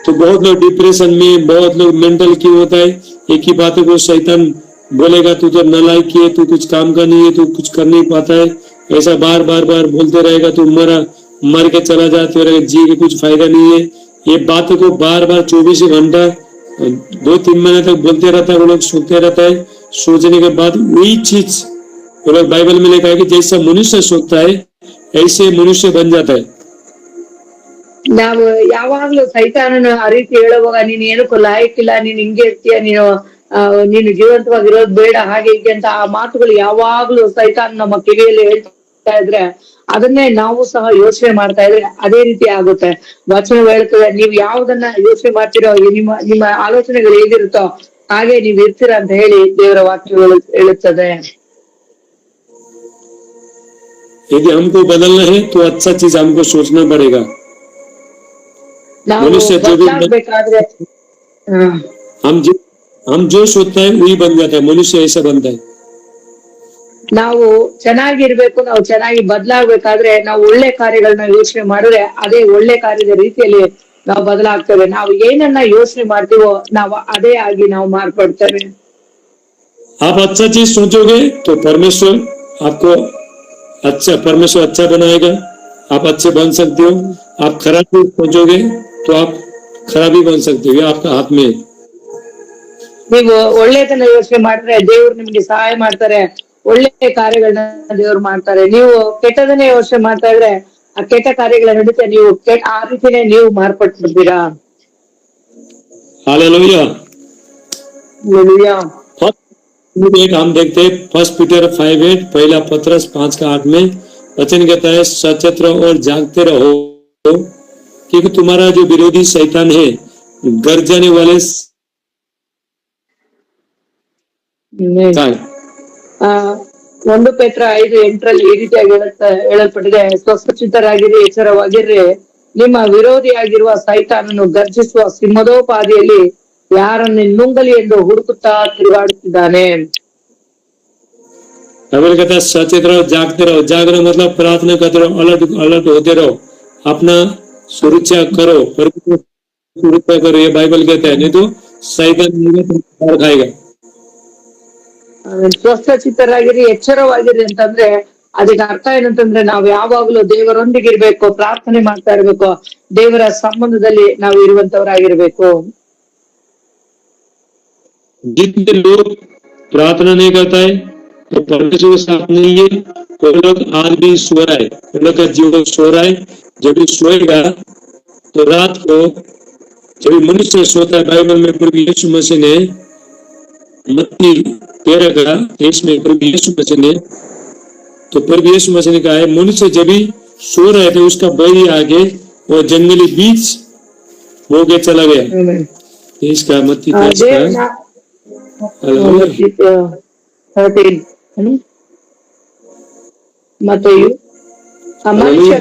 तो बहुत लोग डिप्रेशन में, बहुत लोग मेंटल क्यों होता है, एक ही बातों को शैतान बोलेगा, तू तो नालायक है, तू कुछ काम का नहीं है, तू कुछ कर नहीं पाता है, ऐसा बार बार बोलते रहेगा, तू मर के चला जा, तेरा जी के कुछ फायदा नहीं है। ये बातों को बार 24 घंटा 2-3 महीने तक बोलते रहता है, वो लोग सोचते रहता है। सोचने के बाद वही चीज वो लोग बाइबल में लिखा है कि जैसा मनुष्य सोचता है ऐसे मनुष्य बन जाता है। ನಾವು ಯಾವಾಗ್ಲೂ ಸೈತಾನನ ಆ ರೀತಿ ಹೇಳುವಾಗ, ನೀನ್ ಏನಕ್ಕೂ ಲಾಯಕ್ಕಿಲ್ಲ, ನೀನ್ ಹಿಂಗೆ ಇರ್ತೀಯ, ನೀನು ಜೀವಂತವಾಗಿರೋದು ಬೇಡ, ಹಾಗೆ ಹೀಗೆ ಅಂತ ಆ ಮಾತುಗಳು ಯಾವಾಗ್ಲೂ ಸೈತಾನ್ ನಮ್ಮ ಕಿವಿಯಲ್ಲಿ ಹೇಳ್ತಾ ಇದ್ರೆ, ಅದನ್ನೇ ನಾವು ಸಹ ಯೋಚನೆ ಮಾಡ್ತಾ ಇದ್ರೆ ಅದೇ ರೀತಿ ಆಗುತ್ತೆ. ವಚನ ಹೇಳ್ತದೆ, ನೀವು ಯಾವ್ದನ್ನ ಯೋಚನೆ ಮಾಡ್ತಿರೋ, ನಿಮ್ಮ ಆಲೋಚನೆಗಳು ಹೇಗಿರುತ್ತೋ ಹಾಗೆ ನೀವ್ ಇರ್ತೀರ ಅಂತ ಹೇಳಿ ದೇವರ ವಾಕ್ಯಗಳು ಹೇಳುತ್ತದೆ. यदि हमको बदलना है तो अच्छा चीज हमको सोचना पड़ेगा। मनुष्य जो भी हम जो सोचता है वही बन जाता है, मनुष्य ऐसा बनता है। ನಾವು ಚೆನ್ನಾಗಿರ್ಬೇಕು, ನಾವು ಚೆನ್ನಾಗಿ ಬದಲಾಗ್ಬೇಕಾದ್ರೆ ನಾವು ಒಳ್ಳೆ ಕಾರ್ಯಗಳನ್ನ ಯೋಚನೆ ಮಾಡಿದ್ರೆ ಅದೇ ಒಳ್ಳೆ ಕಾರ್ಯದ ರೀತಿಯಲ್ಲಿ ನಾವು ಬದಲಾಗ್ತೇವೆ. ನಾವು ಏನನ್ನ ಯೋಚನೆ ಮಾಡ್ತೀವೋ ನಾವು ಅದೇ ಆಗಿ ನಾವು ಮಾರ್ಪಡ್ತೇವೆ. आप अच्छा चीज सोचोगे तो परमेश्वर अच्छा बनाएगा, आप अच्छे बन सकते हो। आप खराब चीज सोचोगे तो आप खराब ही बन सकते हो, ये आपका हाथ में है। ನೀವು ಒಳ್ಳೆದನ್ನ ಯೋಚನೆ ಮಾಡಿದ್ರೆ ದೇವ್ರು ನಿಮ್ಗೆ ಸಹಾಯ ಮಾಡ್ತಾರೆ, ಒಳ್ಳೆ ಕಾರ್ಯಗಳನ್ನ ದೇವ್ರು ಮಾಡ್ತಾರೆ. ನೀವು ಕೆಟ್ಟದನ್ನೇ ಯೋಚನೆ ಮಾಡ್ತಾ ಇದ್ರೆ ಆ ಕೆಟ್ಟ ಕಾರ್ಯಗಳ ನಡೀತಾ ನೀವು ಆ ರೀತಿನೇ ನೀವು ಮಾರ್ಪಟ್ಬಿಡ್ತೀರಾ. हालेलुया। हालेलुया। हम देखते हैं 1 पीटर 5:8, पहला पत्रस 5:8 में वचन कहता है, सचेत रहो और जागते रहो, क्योंकि तुम्हारा जो विरोधी शैतान है गरजने वाले ಒಂದು ಪೇತ್ರ 5:8 ಈ ರೀತಿಯಾಗಿ ಹೇಳಲ್ಪಟ್ಟಿದೆ, ಸ್ವಸ್ಥಚಿತ್ತರಾಗಿರಿ, ಎಚ್ಚರವಾಗಿರ್ರಿ, ನಿಮ್ಮ ವಿರೋಧಿಯಾಗಿರುವ ಸೈತಾನನು ಗರ್ಜಿಸುವ ಸಿಂಹದೋಪಾದಿಯಲ್ಲಿ ಯಾರನ್ನು ನುಂಗಲಿ ಎಂದು ಹುಡುಕುತ್ತಾ ತಿರುಗಾಡುತ್ತಿದ್ದಾನೆ. कहता है सचेत रहो, जागते रहो। जागना मतलब प्रार्थना करते रहो, अलर्ट होते रहो, अपना सुरक्षा करो, सुरक्षा करो, ये बाइबल कहता है, नहीं तो शैतान खाएगा। ಸ್ವಸ್ಥಚಿತ್ತರಾಗಿರಿ, ಎಚ್ಚರವಾಗಿರಿ ಅಂತಂದ್ರೆ ಅದಕ್ಕೆ ಅರ್ಥ ಏನಂತಂದ್ರೆ ನಾವು ಯಾವಾಗ್ಲೂ ದೇವರೊಂದಿಗೆ ಇರ್ಬೇಕು, ಪ್ರಾರ್ಥನೆ ಮಾಡ್ತಾ ಇರ್ಬೇಕು, ದೇವರ ಸಂಬಂಧದಲ್ಲಿ ನಾವು ಇರುವಂತವರಾಗಿರ್ಬೇಕು. जितने लोग प्रार्थना नहीं करता है तो परमेश्वर साथ नहीं है, कोई लोग आज भी सो रहा है, कोई लोग का जीवन सो रहा है। जब भी सोएगा तो रात को जब मनुष्य सोता है, बाइबल में प्रभु यीशु मसीह ने मत्ती 13:23 में प्रभु यीशु मसीह ने कहा है, मनुष्य जब भी सो रहे थे उसका बैरी आगे वो जंगली बीच हो के चला गया। इसका मत्ती 13 ಮತ್ತೆ ಮನುಷ್ಯ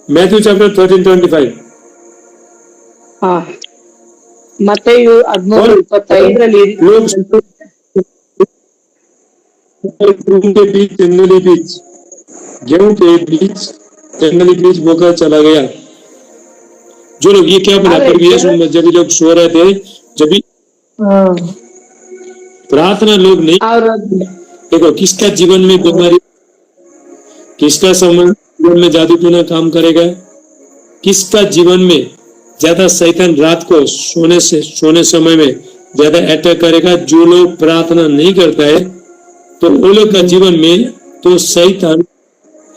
मैथ्यू चैप्टर 13:25 ಮತ್ತೆಯು 13:25 गेहूं के बीच जंगली बीज, गेहूं के बीच जंगली बीज बोकर चला गया। जो लोग ये क्या बना प्रीवियस में जब लोग सो रहे थे, जब प्रार्थना लोग नहीं, देखो किसका जीवन में बीमारी, किसका जीवन में जादू टूना काम करेगा, किसका जीवन में ज्यादा शैतान रात को सोने समय में ज्यादा अटैक करेगा। जो लोग प्रार्थना नहीं करता है तो वो लोग का जीवन में तो शैतान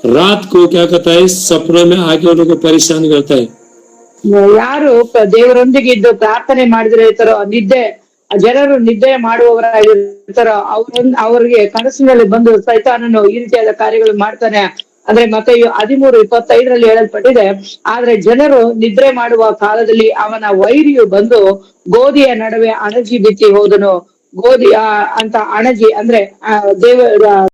रात को क्या करता है, सपने में आके उन लोगों को परेशान करता है। ಯಾರು ದೇವರೊಂದಿಗೆ ಇದ್ದು ಪ್ರಾರ್ಥನೆ ಮಾಡಿದ್ರೆ ಇರ್ತಾರೋ, ಜನರು ನಿದ್ದೆ ಮಾಡುವವರಾಗಿರ್ತಾರೋ ಅವ್ರಿಗೆ ಕನಸಿನಲ್ಲಿ ಬಂದು ಸೈತಾನನು ಈ ರೀತಿಯಾದ ಕಾರ್ಯಗಳು ಮಾಡ್ತಾನೆ. ಅಂದ್ರೆ ಮತ್ತೇಯು 13:25 ಹೇಳಲ್ಪಟ್ಟಿದೆ, ಆದ್ರೆ ಜನರು ನಿದ್ರೆ ಮಾಡುವ ಕಾಲದಲ್ಲಿ ಅವನ ವೈರಿಯು ಬಂದು ಗೋಧಿಯ ನಡುವೆ ಅಣಜಿ ಬಿತ್ತಿ ಹೋದನು. ಗೋಧಿ ಅಂತ ಅಣಜಿ ಅಂದ್ರೆ ದೇವ